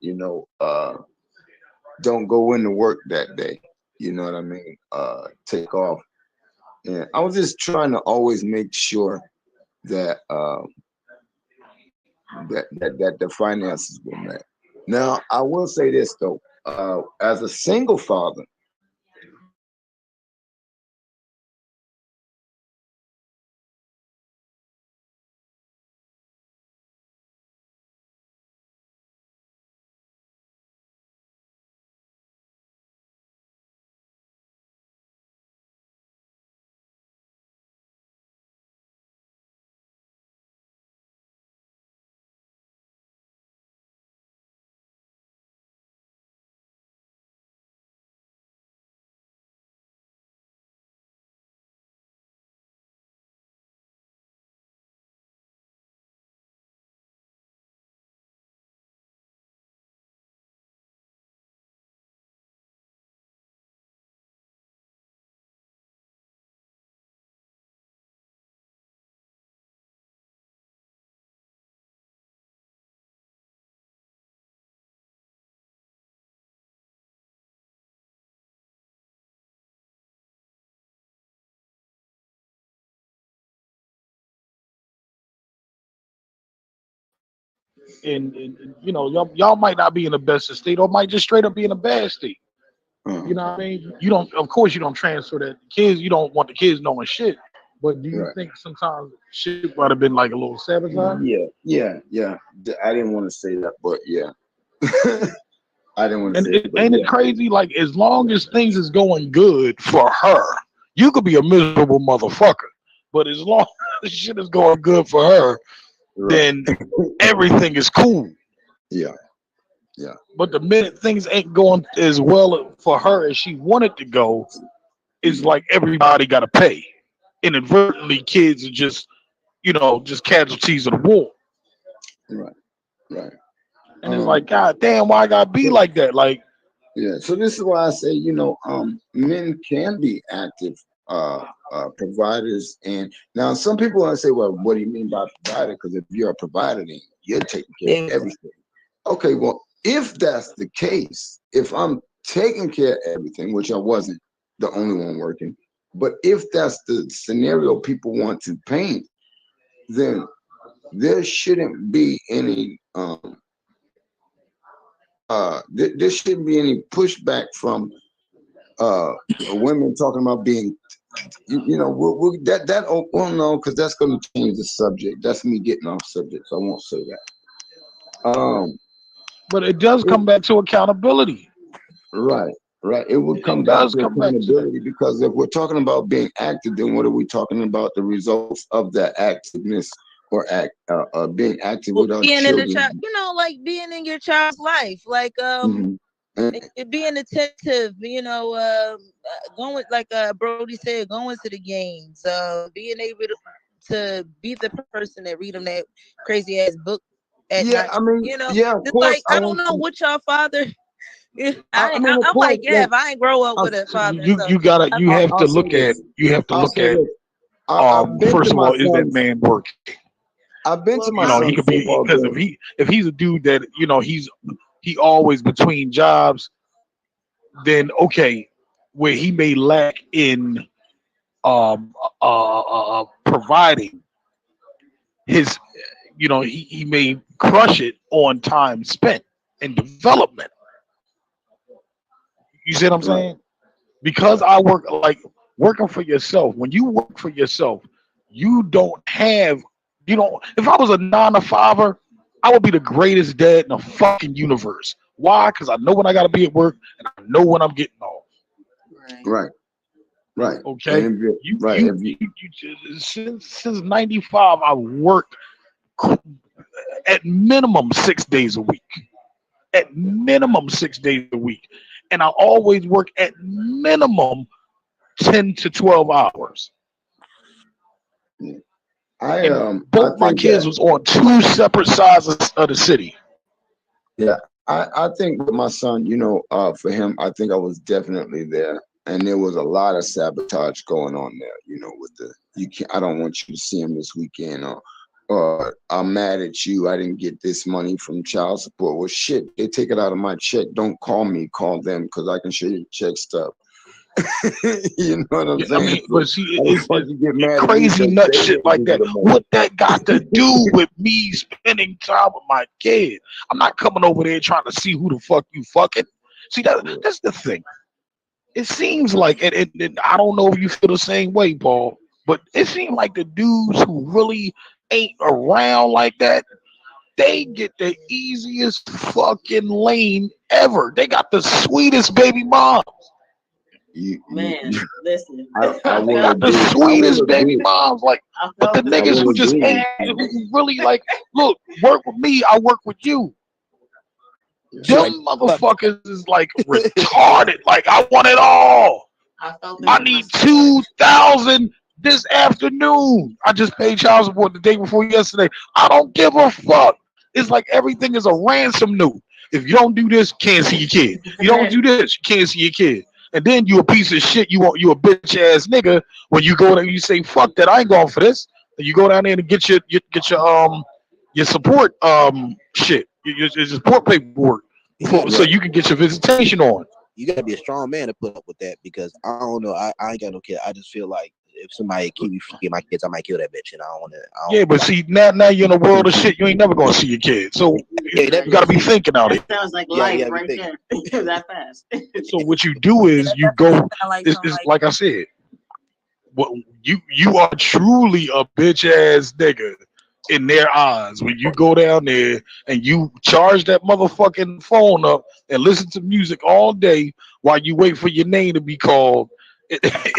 don't go into work that day. You know what I mean? Take off. And I was just trying to always make sure that that the finances were met. Now, I will say this though, as a single father, And y'all might not be in the best of state, or might just straight up be in a bad state. You uh, know what I mean? You don't, of course, you don't transfer that to kids. You don't want the kids knowing shit. But do you right? think sometimes shit might have been like a little sabotage? Yeah. I didn't want to say that, but yeah, I didn't want to And say it, but ain't it yeah, crazy? Like, as long as things is going good for her, You could be a miserable motherfucker, but as long as shit is going good for her, then everything is cool. Yeah. Yeah. But the minute things ain't going as well for her as she wanted to go, it's like everybody got to pay. Inadvertently, kids are just, just casualties of the war. Right. Right. And it's like, God damn, why I gotta be like that? Like, yeah. So this is why I say, men can be active providers. And now some people want to say, well, what do you mean by provider? Because if you're a provider, then you're taking care of everything. Okay, well, if that's the case, if I'm taking care of everything, which I wasn't the only one working, but if that's the scenario people want to paint, then there shouldn't be any there shouldn't be any pushback from women talking about being no, because that's going to change the subject. That's me getting off subject, so I won't say that. But it does come back to accountability. Right. It would come back to accountability, because if we're talking about being active, then what are we talking about? The results of that activeness, or being active with our being children. in the child, like being in your child's life, like being attentive, going, like Brody said, going to the games, being able to be the person that read them that crazy ass book at night. I mean, it's like I don't know what y'all father. I'm like, if I ain't grow up with a father. You have to look at first of all, is that man working? I've been to my son's he could be, because if he's a dude that he always between jobs, then okay, where he may lack in providing his, he may crush it on time spent in development. You see what I'm saying? Because I work, like, working for yourself. When you work for yourself, you don't have, if I was a 9-to-5er, I would be the greatest dad in the fucking universe. Why? Because I know when I got to be at work, and I know when I'm getting off. Right. Okay. Since '95, I worked at minimum 6 days a week. At minimum 6 days a week, and I always work at minimum 10 to 12 hours. Both my kids was on 2 separate sides of the city. Yeah, I think with my son, for him, I think I was definitely there, and there was a lot of sabotage going on there. With I don't want you to see him this weekend, or I'm mad at you, I didn't get this money from child support. Well, shit, they take it out of my check. Don't call me, call them, because I can show you check stuff. You know what I'm saying? I mean, but see, it's crazy nut shit like that. What that got to do with me spending time with my kid? I'm not coming over there trying to see who the fuck you fucking. See, that's the thing. It seems like, and I don't know if you feel the same way, Paul, but it seems like the dudes who really ain't around like that, they get the easiest fucking lane ever. They got the sweetest baby moms. Listen. I got the sweetest baby moms, like, but the niggas who just ain't, who really like, look, work with me, I work with you. Them motherfuckers is like retarded. Like, I want it all. I need 2,000 this afternoon. I just paid child support the day before yesterday. I don't give a fuck. It's like everything is a ransom note. If you don't do this, can't see your kid. You don't do this, you can't see your kid. And then you a piece of shit. You a bitch ass nigga. When you go there, you say fuck that. I ain't going for this. And you go down there and get your support shit, your support paperwork, so you can get your visitation on. You gotta be a strong man to put up with that, because I don't know. I ain't got no kid. I just feel like if somebody keep me from getting my kids, I might kill that bitch, and I don't want to. Yeah, but see, now you're in a world of shit. You ain't never gonna see your kids, so you gotta be thinking out here. Sounds like life right there. That fast. So what you do is you go. It's like I said. What you are truly a bitch ass nigga in their eyes when you go down there and you charge that motherfucking phone up and listen to music all day while you wait for your name to be called,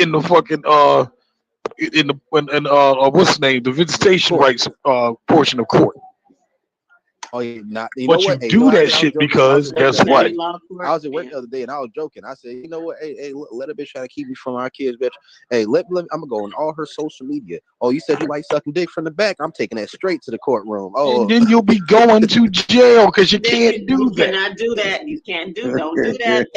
in the fucking what's the name? The visitation rights portion of court. Oh yeah, not you know But you what? Hey, do I that was shit joking. because guess what? I was at work the other day and I was joking. I said, you know what? Hey, let a bitch try to keep me from our kids, bitch. Hey, let I'm gonna go on all her social media. Oh, you said you like sucking dick from the back? I'm taking that straight to the courtroom. Oh, And then you'll be going to jail because you can't do that. You cannot do that. You can't do. Don't do that.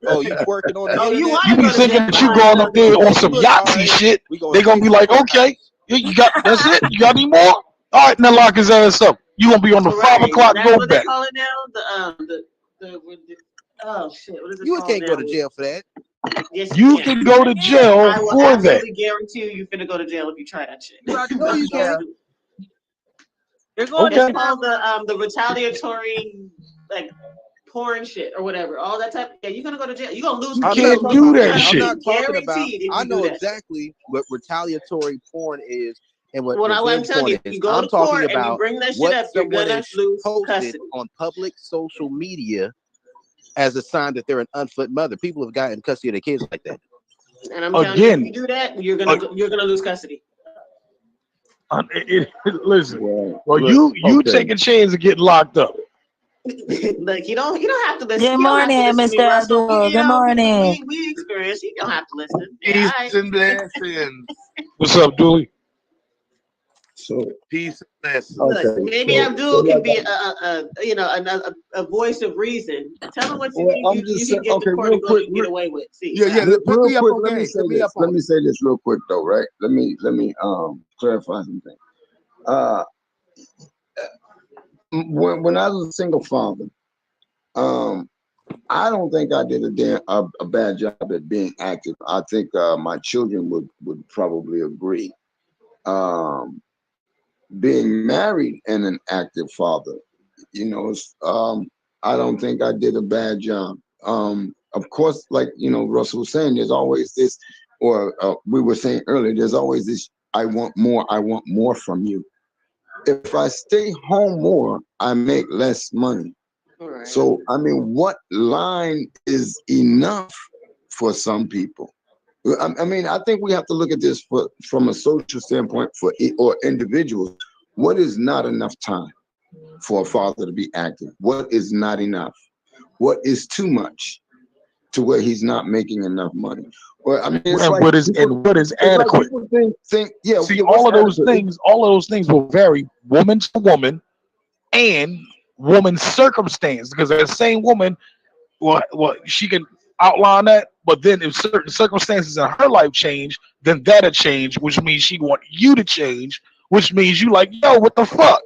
oh, you twerking on the Oh, you internet? want You to be go to thinking jail? that you going up there on some Look, all Yahtzee right, shit. we going They gonna be like, okay, you got that's it. You got any more? All right, now lock his ass up. You gonna be on the Right. 5 o'clock That's go what they back. call it now. Oh shit! What is it You called can't now? go to jail for that. Yes, You can. can go to jail I will for that. absolutely guarantee you finna go to jail if you try that shit. No, you can't. You're going Okay. It's called the retaliatory like porn shit or whatever. All that type. Yeah, you're gonna go to jail. You're gonna lose. You I'm can't not do talking that about, shit. I'm not talking about. Guaranteed if I you know do that exactly what retaliatory porn is and what Well, I'm revenge telling porn you, if is. you go I'm to talking court and you about bring that shit what up, you're someone gonna has lose posted custody. on public social media as a sign that they're an unfit mother. People have gotten custody of their kids like that. And I'm telling you, if you do that, you're gonna lose custody. Listen, well, Look, you okay. take a chance of getting locked up. Like you don't have to listen. Good You don't have to morning, listen to me, Mr. Russell. Abdul. Good morning. We experienced. You don't have to listen. Peace Yeah, all right. and blessings. What's up, Dooley? So Peace and blessings. okay, Look, maybe Abdul can be a voice of reason. Tell him what you well, think I'm you just can saying. get Okay, the court real to go quick, and get away with. See, Yeah. Put real me up quick. on Let me game. say Put me this. up Let on me say this real quick, though. Right? Let me clarify something. When I was a single father, I don't think I did a bad job at being active. I think my children would probably agree. Being married and an active father, I don't think I did a bad job. Of course, like Russell was saying, there's always this, or we were saying earlier, there's always this. I want more from you. If I stay home more, I make less money. right. So, I mean, what line is enough for some people? I mean, I think we have to look at this from a social standpoint or individuals. What is not enough time for a father to be active? What is not enough? What is too much to where he's not making enough money? Well, I mean, it's like what is adequate? People think, yeah. See, all of those things will vary woman to woman and woman's circumstance, because that same woman, well, she can outline that, but then if certain circumstances in her life change, then that'll change, which means she want you to change, which means you like, yo, what the fuck?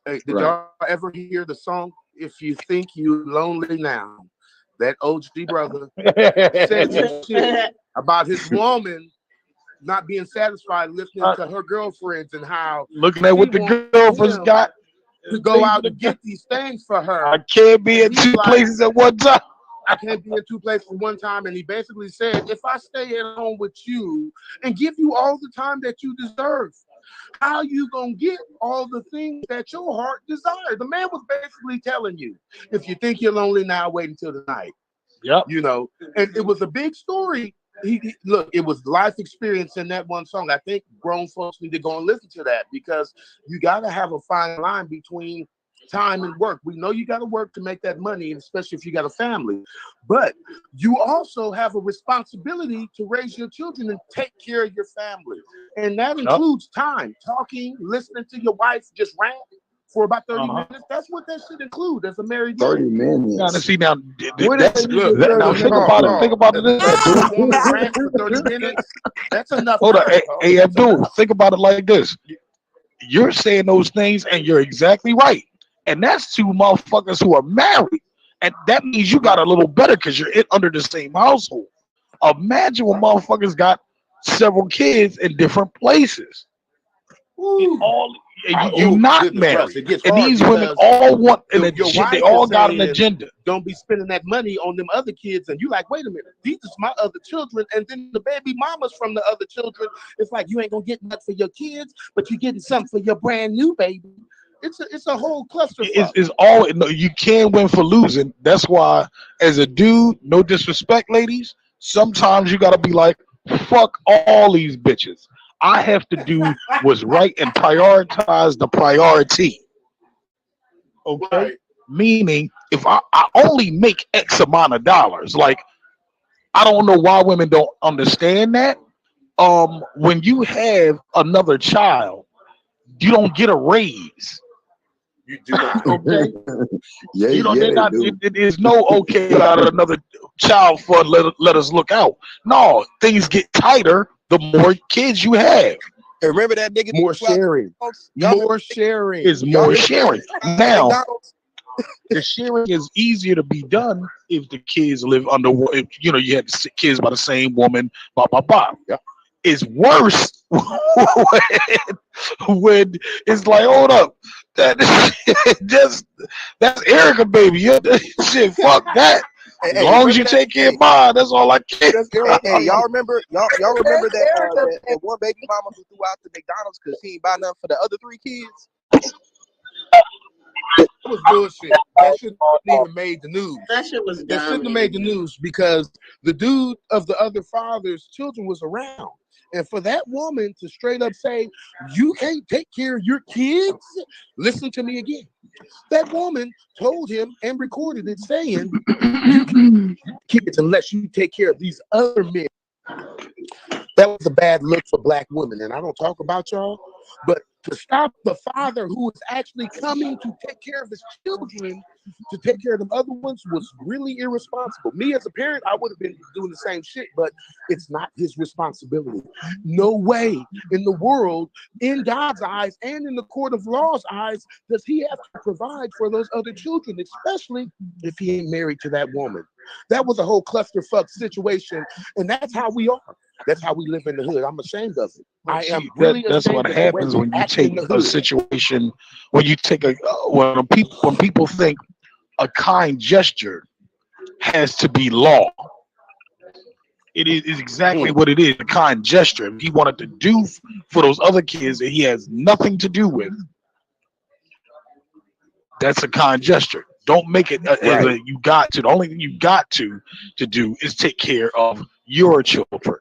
Hey, did y'all ever hear the song "If You Think You Lonely Now"? That OG brother said some shit about his woman not being satisfied listening to her girlfriends and how looking at what the girlfriends got to go out and get these things for her. I can't be in two places at one time. I can't be in two places at one time. And he basically said, if I stay at home with you and give you all the time that you deserve, how you gonna get all the things that your heart desires? The man was basically telling you, if you think you're lonely now, wait until the night. Yep. And it was a big story. Look, it was life experience in that one song. I think grown folks need to go and listen to that, because you got to have a fine line between time and work. We know you got to work to make that money, especially if you got a family, but you also have a responsibility to raise your children and take care of your family. And that includes time, talking, listening to your wife just rant for about 30 minutes. That's what that should include as a married man. 30 minutes. Now, see, now, That's good. Now think about it. Think about it. If you want to rant for 30 minutes, that's enough. Hold on. Hey, Abdul, think about it like this. You're saying those things, and you're exactly right. And that's two motherfuckers who are married. And that means you got a little better because you're under the same household. Imagine when motherfuckers got several kids in different places. You're not married. And these women all want an agenda. They all got an agenda. Don't be spending that money on them other kids. And you like, wait a minute, these are my other children. And then the baby mamas from the other children. It's like, you ain't going to get nothing for your kids, but you're getting something for your brand new baby. It's a whole cluster. It's all, no, you can't win for losing. That's why, as a dude, no disrespect, ladies, sometimes you gotta be like, fuck all these bitches. I have to do what's right and prioritize the priority. Okay. Right. Meaning, if I only make X amount of dollars, like I don't know why women don't understand that. When you have another child, you don't get a raise. You do not. Okay. Yeah, You know, yeah, they're they not. do. It is no okay about another child fund. Let us look out. No, things get tighter the more kids you have. Hey, remember that nigga? More sharing. Y'all More sharing. Is y'all more remember sharing. Now, McDonald's? the sharing is easier to be done if the kids live under. If, you know, you have kids by the same woman. Blah blah blah. Yeah. It's worse when it's like, hold up, that just that's Erica, baby. Shit, fuck that. Hey, As hey, long as remember you that? take care Hey, of mine, that's all I care. That's hey, Erica. hey, y'all remember that one baby mama who threw out the McDonald's because he ain't buy nothing for the other 3 kids? That was bullshit. That shouldn't have even made the news. That shit was dumb. That shouldn't have made the news because the dude of the other father's children was around. And for that woman to straight up say, you can't take care of your kids, listen to me again. That woman told him and recorded it saying, you can't have kids unless you take care of these other men. That was a bad look for black women. And I don't talk about y'all, but to stop the father who is actually coming to take care of his children, to take care of them other ones, was really irresponsible. Me as a parent, I would have been doing the same shit, but it's not his responsibility. No way in the world, in God's eyes and in the court of law's eyes, does he have to provide for those other children, especially if he ain't married to that woman. That was a whole clusterfuck situation, and that's how we are. That's how we live in the hood. I'm ashamed of it. I am really That's ashamed what of the way happens we when you act in take the a hood. situation, when you take a when people think a kind gesture has to be law. It is exactly what it is, a kind gesture. If he wanted to do for those other kids that he has nothing to do with, that's a kind gesture. Don't make it as Right. a you got to. The only thing you got to do is take care of your children.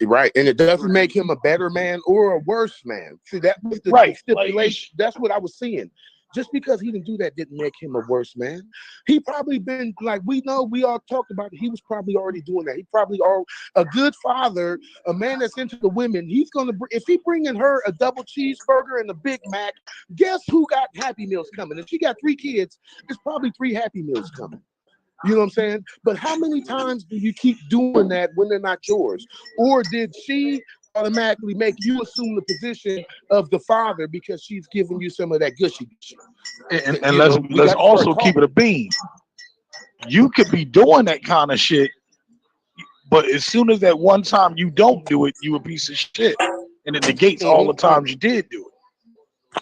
Right. And it doesn't make him a better man or a worse man. See, that was the Right. stipulation. That's what I was seeing. Just because he didn't do that didn't make him a worse man. He probably been, like, we know, we all talked about it. He was probably already doing that. He probably are a good father, a man that's into the women. He's going to, if he bringing her a double cheeseburger and a Big Mac, guess who got Happy Meals coming? If she got 3 kids, it's probably 3 Happy Meals coming. You know what I'm saying? But how many times do you keep doing that when they're not yours? Or did she automatically make you assume the position of the father because she's giving you some of that gushy? And let's also keep it a beam. You could be doing that kind of shit, but as soon as that one time you don't do it, you a piece of shit, and it negates all the times you did do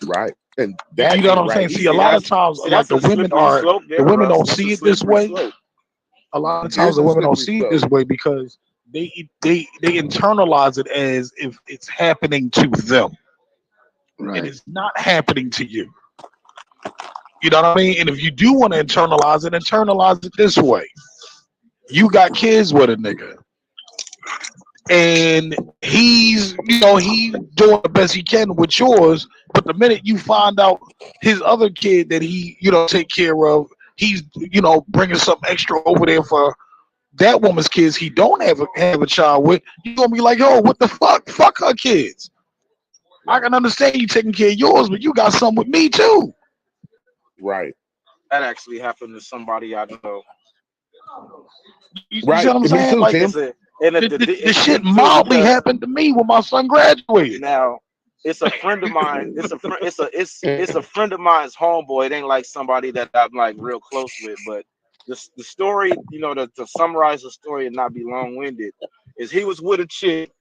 it. Right. And that you know what I'm right. saying? See, a lot of times, like the women don't see it this way. A lot of times the women don't see it this way because they internalize it as if it's happening to them, and it's not happening to you. You know what I mean? And if you do want to internalize it this way. You got kids with a nigga, and he's doing the best he can with yours. But the minute you find out his other kid that he take care of, he's bringing something extra over there for that woman's kids he don't have a child with, you're gonna be like, yo, what the fuck her kids. I can understand you taking care of yours, but you got something with me too. Right. That actually happened to somebody I know. You see what I'm saying? Me too, like Tim. the shit mildly happened to me when my son graduated. Now, it's a friend of mine. It's a friend of mine's homeboy. It ain't like somebody that I'm like real close with, but the story, to summarize the story and not be long-winded, is he was with a chick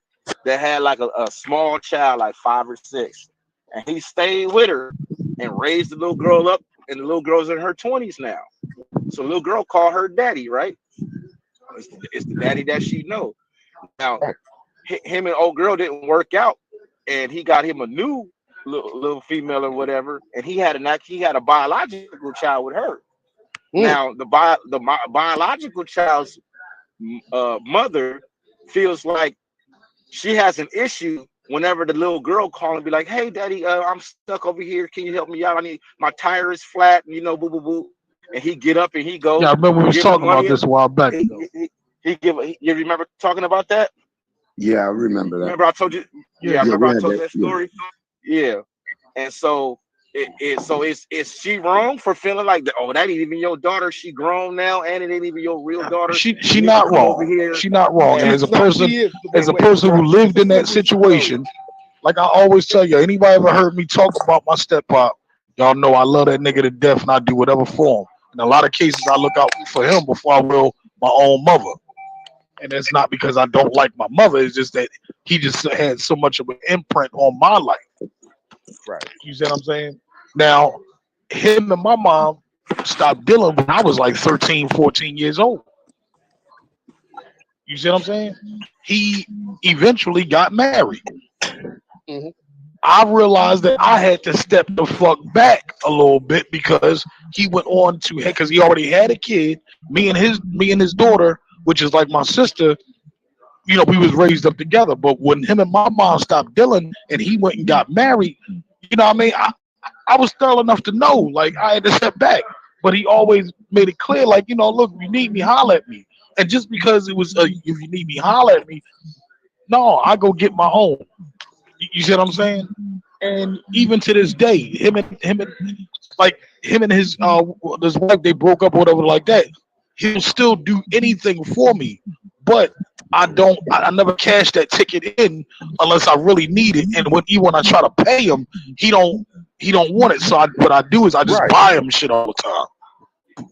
that had like a small child, like 5 or 6, and he stayed with her and raised the little girl up, and the little girl's in her 20s now. So the little girl called her daddy, right? It's the daddy that she know. Now, him and old girl didn't work out, and he got him a new little female or whatever, and he had a biological child with her. Now, the biological child's mother feels like she has an issue whenever the little girl call and be like, "Hey, daddy, I'm stuck over here. Can you help me out? I need my tire is flat." And, boo, boo, boo. And he get up and he go. Yeah, I remember we was talking about this a while back. You remember talking about that? Yeah, I remember that. Remember I told you? Yeah, I remember I told you that story. Yeah. And so is she wrong for feeling like that? Oh, that ain't even your daughter. She grown now, and it ain't even your real daughter. She not wrong. She not wrong. And as a person who lived in that situation, like I always tell you, anybody ever heard me talk about my step pop, y'all know I love that nigga to death, and I do whatever for him. In a lot of cases, I look out for him before I will my own mother. And it's not because I don't like my mother. It's just that he just had so much of an imprint on my life. Right. You see what I'm saying? Now, him and my mom stopped dealing when I was like 13, 14 years old. You see what I'm saying? He eventually got married. Mm-hmm. I realized that I had to step the fuck back a little bit because he went on to, because he already had a kid. Me and his daughter, which is like my sister, we was raised up together. But when him and my mom stopped dealing and he went and got married, you know what I mean? I was thorough enough to know, like, I had to step back. But he always made it clear, like, look, if you need me, holler at me. And just because it was, if you need me, holler at me, no, I go get my own. You see what I'm saying? And even to this day, him and his wife, they broke up or whatever like that. He'll still do anything for me, but I never cash that ticket in unless I really need it. And when I try to pay him, he don't want it. So what I do is I just buy him shit all the time.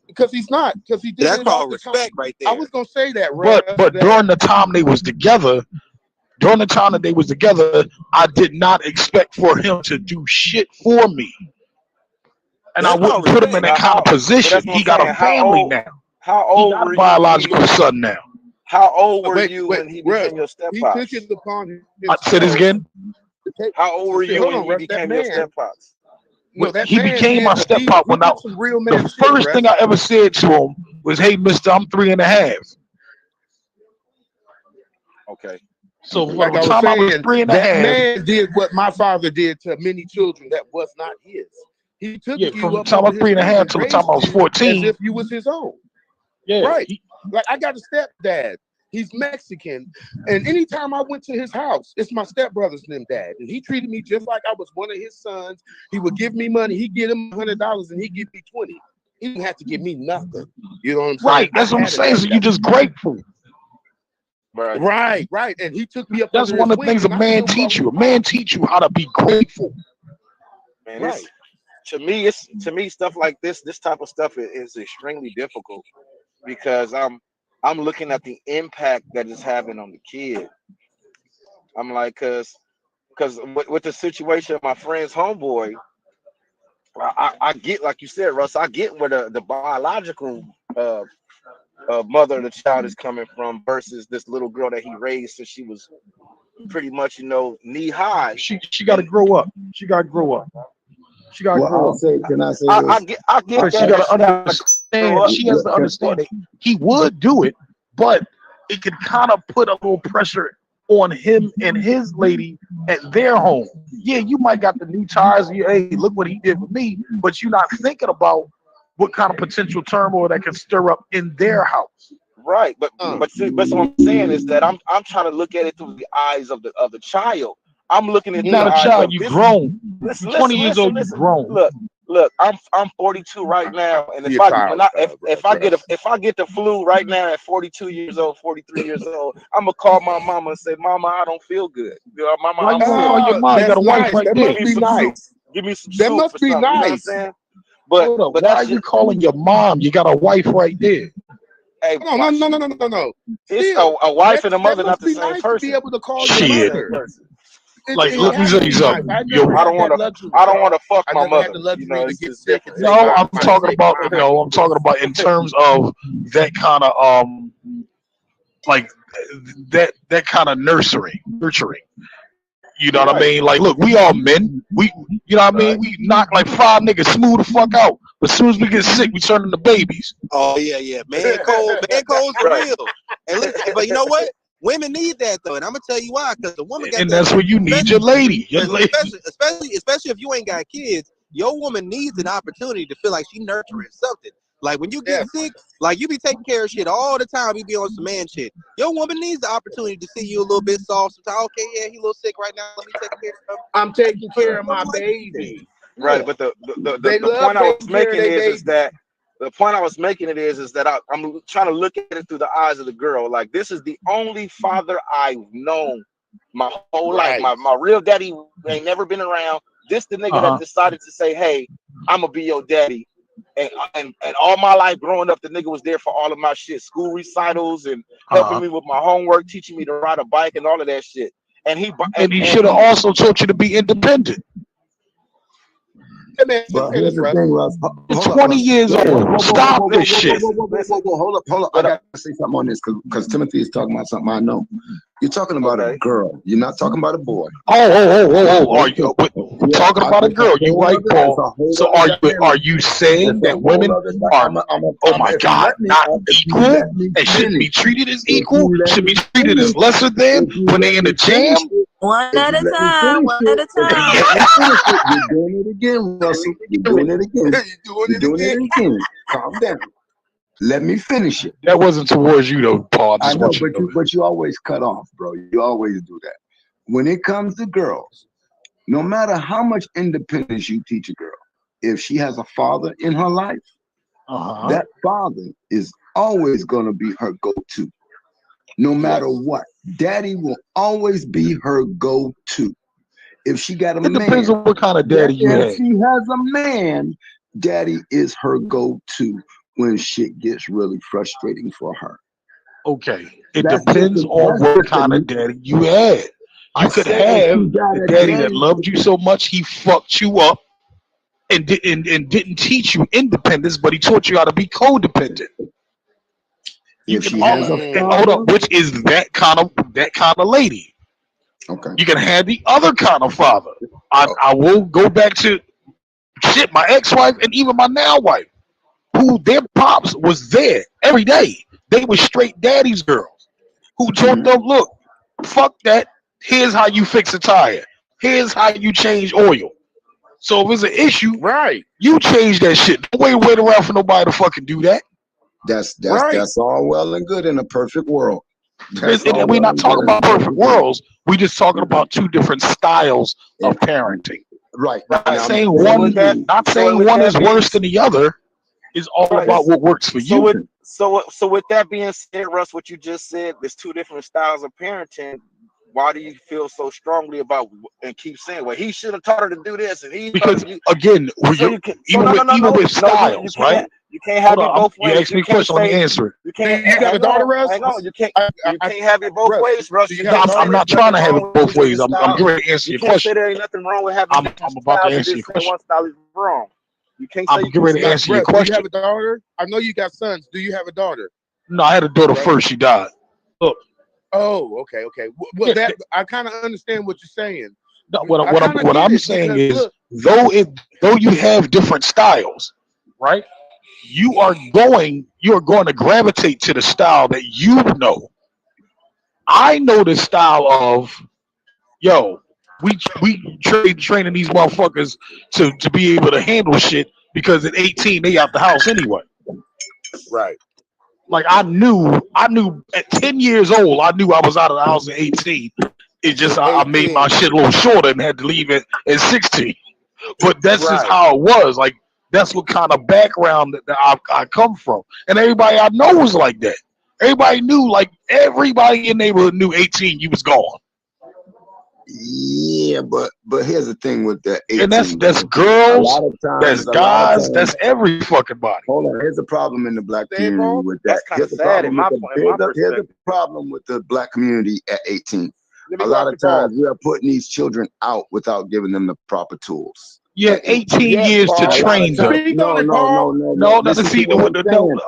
Because he did. That's called respect right there. I was gonna say that, but during the time they was together. During the time that they was together, I did not expect for him to do shit for me. And I wouldn't put him in that kind of position. He got a family now. How old were you? He got a biological son now. How old were you when he became your stepfather? He took it upon say this again. How old were you when he became your stepfather? No, he became my stepfather when the first thing I ever said to him was, "Hey, mister, I'm 3.5." Okay. So like by the time I was 3.5, that man did what my father did to many children that was not his. He took you from the up time I was 3.5 to the time I was 14, as if you was his own. Yeah, right. Like I got a stepdad. He's Mexican, and anytime I went to his house, it's my stepbrother's named Dad, and he treated me just like I was one of his sons. He would give me money. He'd give him $100, and he'd give me 20. He didn't have to give me nothing. You know what I'm saying? Right. That's what I'm saying. So you're just grateful. Right. And he took me up. That's one of the things a man teach you. A man teach you how to be grateful. Man, right. To me, stuff like this type of stuff is extremely difficult because I'm looking at the impact that it's having on the kid. I'm like, cause with the situation of my friend's homeboy, I get, like you said, Russ, I get where the biological mother of the child is coming from versus this little girl that he raised since she was pretty much, knee high. She got to grow up. She got to grow up. She got to grow up. Can I say this? I get that. She got to understand. She has to understand that he would do it, but it could kind of put a little pressure on him and his lady at their home. Yeah, you might got the new tires. Hey, look what he did with me, but you're not thinking about what kind of potential turmoil that can stir up in their house. Right, but what I'm saying is that I'm trying to look at it through the eyes of the child. I'm looking at not a child. You grown. Listen, 20 years old. You grown. Look. I'm 42 right now, and if I get the flu right now at 42 years old, 43 years old, I'm gonna call my mama and say, "Mama, I don't feel good." Mama, I'm call your mom. You got a wife right there. Must be nice. Give me some. That must be nice. You know what I'm saying? But why are you calling your mom? You got a wife right there. Hey, no. It's a wife and a mother, not the same person. To be able to call your mother. Like, let me tell you something. I don't want to fuck my mother. It's different. No, I'm talking about. I'm talking about in terms of that kind of like that kind of nurturing. You know what I mean? Like, look, we all men. You know what I mean? We knock like 5 niggas smooth the fuck out. But as soon as we get sick, we turn into babies. Oh yeah. Man cold's for real. And listen, but you know what? Women need that though, and I'm gonna tell you why. Because the woman got and that's where you need your lady. Especially if you ain't got kids, your woman needs an opportunity to feel like she nurturing something. Like when you get sick, like you be taking care of shit all the time. You be on some man shit. Your woman needs the opportunity to see you a little bit soft. Sometimes, okay, yeah, he a little sick right now. Let me take care of him. I'm taking care of my baby. Right, but the point I was making is that the point I was making is that I'm trying to look at it through the eyes of the girl. Like, this is the only father I've known my whole life. My real daddy ain't never been around. This the nigga that decided to say, hey, I'm gonna be your daddy. And all my life growing up, the nigga was there for all of my shit, school recitals and helping me with my homework, teaching me to ride a bike and all of that shit. And he should have also taught you to be independent. But here's the thing, Russ. You're 20 years old. Stop this shit. Hold up. I got to say something on this because Timothy is talking about something I know. You're talking about a girl. You're not talking about a boy. Oh. Are you talking about a girl? You right, Paul. So are you saying that women are, oh my God, not equal and shouldn't be treated as equal? Should be treated as lesser than when they in the jam? One at a time. You're doing it again, Russell. You're doing it again. Calm down. Let me finish it. That wasn't towards you though, Paul. I know, but you always cut off, bro. You always do that. When it comes to girls, no matter how much independence you teach a girl, if she has a father in her life, that father is always going to be her go-to. No matter what, daddy will always be her go-to. If she got a man, it depends on what kind of daddy you have. If she has a man, daddy is her go-to when shit gets really frustrating for her. Okay, it depends on what kind of daddy you had. You could have a daddy that loved you so much he fucked you up and didn't teach you independence, but he taught you how to be codependent. You can hold up, which is that kind of lady. Okay. You can have the other kind of father. I will go back to shit, my ex-wife and even my now wife, who their pops was there every day. They were straight daddy's girls who told them, look, fuck that. Here's how you fix a tire. Here's how you change oil. So if it's an issue, you change that shit. Don't wait around for nobody to fucking do that. That's all well and good in a perfect world. We're not talking about perfect worlds. We're just talking about two different styles of parenting. Right. Not saying one is worse than the other. It's all about what works for you. So with that being said, Russ, what you just said, there's two different styles of parenting. Why do you feel so strongly about and keep saying, well, he should have taught her to do this and he because again, even with styles, right? You can't have it both ways. You asked me a question, let me answer it. You got a daughter, Russ? Hang on, you can't have it both ways, Russ. I'm not trying to have it both ways. I'm going to answer your question. Say there ain't nothing wrong with having. I'm about to answer your question. One style is wrong. You can't say I'm getting ready to answer your question. Do you have a daughter? I know you got sons. Do you have a daughter? No, I had a daughter first. She died. Look. Oh, okay. Well, that I kind of understand what you're saying. No, what I'm saying is, though you have different styles, right? You are going to gravitate to the style that you know. I know the style of, we training these motherfuckers to be able to handle shit because at 18 they out the house anyway. Right. Like I knew at 10 years old, I knew I was out of the house at 18. It's just I made my shit a little shorter and had to leave it at 16. But that's just how it was. Like that's what kind of background that I come from. And everybody I know was like that. Everybody knew, like everybody in the neighborhood knew 18, you was gone. Yeah, but here's the thing with that. And that's girls, that's guys, that's every fucking body. Hold on, here's the problem in the black community with that. Here's the problem with the black community at 18. A lot of times we are putting these children out without giving them the proper tools. Yeah, 18 years to train them. No.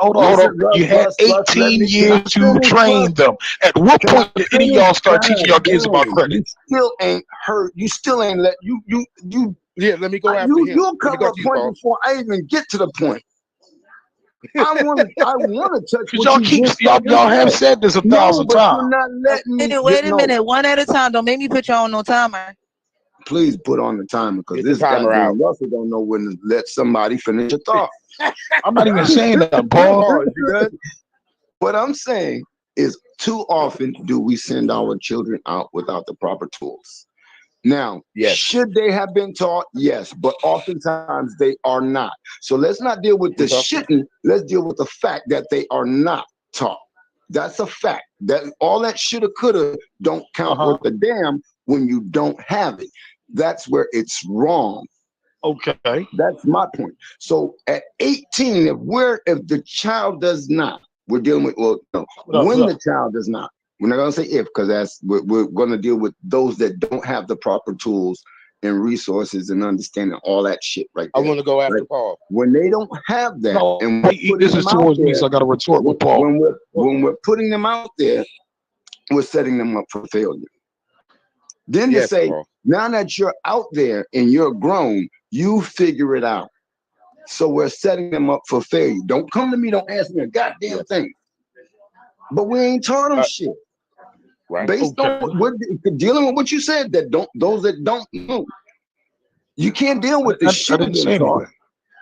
Hold on. You had 18 years to train them. At what point did any of y'all start teaching y'all kids about credit? You still ain't heard. You still ain't let you Yeah, let me go after him. You'll cover a point before I even get to the point. I want to touch what y'all have said this 1,000 times. You're not letting me. Wait a minute, one at a time. Don't make me put you on no timer. Please put on the timer because this goddamn Russell don't know when to let somebody finish a thought. I'm not even saying that, Paul. What I'm saying is, too often do we send our children out without the proper tools. Now, should they have been taught? Yes, but oftentimes they are not. So let's not deal with the shouldn't. Let's deal with the fact that they are not taught. That's a fact. That all that shoulda, coulda don't count with the damn when you don't have it. That's where it's wrong. Okay, that's my point. So at 18, if the child does not, we're dealing with the child does not. We're not gonna say if, because we're gonna deal with those that don't have the proper tools and resources and understanding all that shit right there. I want to go after Paul. When they don't have that, and this is towards me, so I got to retort with Paul. When we're putting them out there, we're setting them up for failure. Then to say, Paul, now that you're out there and you're grown, you figure it out. So we're setting them up for failure. Don't come to me, don't ask me a goddamn thing. But we ain't taught them shit. Right. Based on we're dealing with what you said, those that don't know. You can't deal with the shit being taught.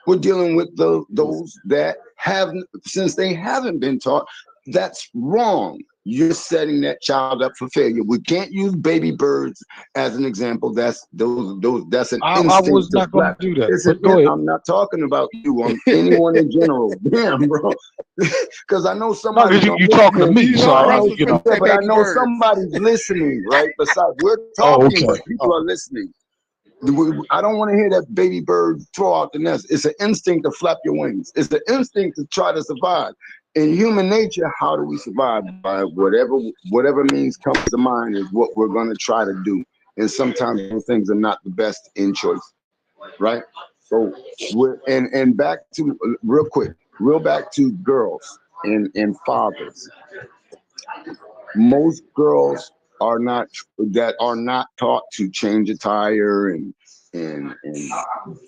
We're dealing with those that have, since they haven't been taught. That's wrong. You're setting that child up for failure. We can't use baby birds as an example. That's that's an instinct. I was not going to do that. I'm not talking about you. I'm anyone in general. Damn, bro. Because I know somebody. No, you talking to me, so but I know somebody's listening, right? Besides, we're talking, but people are listening. I don't want to hear that baby bird throw out the nest. It's an instinct to flap your wings. It's the instinct to try to survive. In human nature, how do we survive? By whatever means comes to mind is what we're going to try to do. And sometimes those things are not the best in choice, right? So and back to back to girls and fathers. Most girls are not taught to change a tire and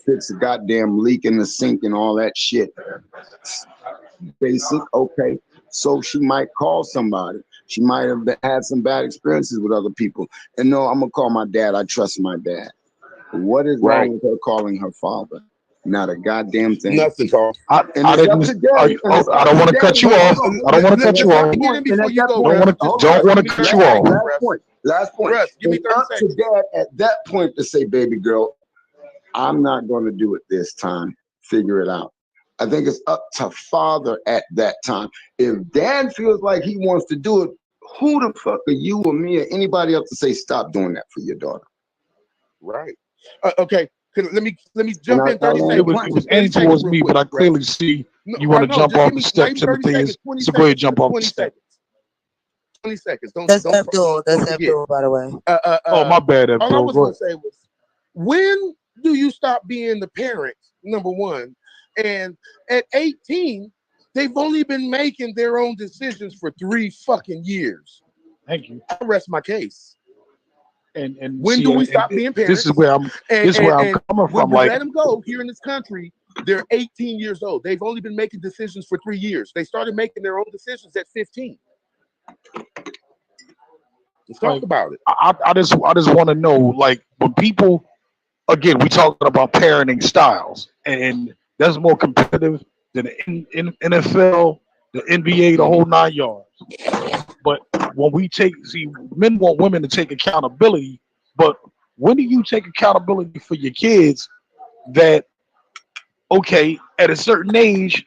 fix a goddamn leak in the sink and all that shit. Basic, okay. So she might call somebody. She might have had some bad experiences with other people. And no, I'm gonna call my dad. I trust my dad. What is wrong with her calling her father? Not a goddamn thing. Nothing, Paul. I don't want to cut you off. I don't want to cut you off. Don't want to cut you off. Last point. It's up to dad at that point to say, baby girl, I'm not going to do it this time. Figure it out. I think it's up to father at that time. If dad feels like he wants to do it, who the fuck are you or me or anybody else to say stop doing that for your daughter? Right. Okay. Let me jump in 30 seconds. It was aimed towards me, but I clearly see you want to jump off the step, Timothy. So go ahead, jump off the step. 20 seconds. That's Abdul. That's Abdul, by the way. Oh, my bad, Abdul. All I was going to say was, when do you stop being the parent, number one? And at 18, they've only been making their own decisions for 3 fucking years. Thank you. I rest my case. And when do we stop being parents? This is where I'm coming from. When we let them go here in this country, they're 18 years old. They've only been making decisions for 3 years. They started making their own decisions at 15. Let's talk about it. I just want to know, like, when people, again, we talking about parenting styles, and that's more competitive than the NFL, the NBA, the whole 9 yards. But when we men want women to take accountability, but when do you take accountability for your kids that, okay, at a certain age,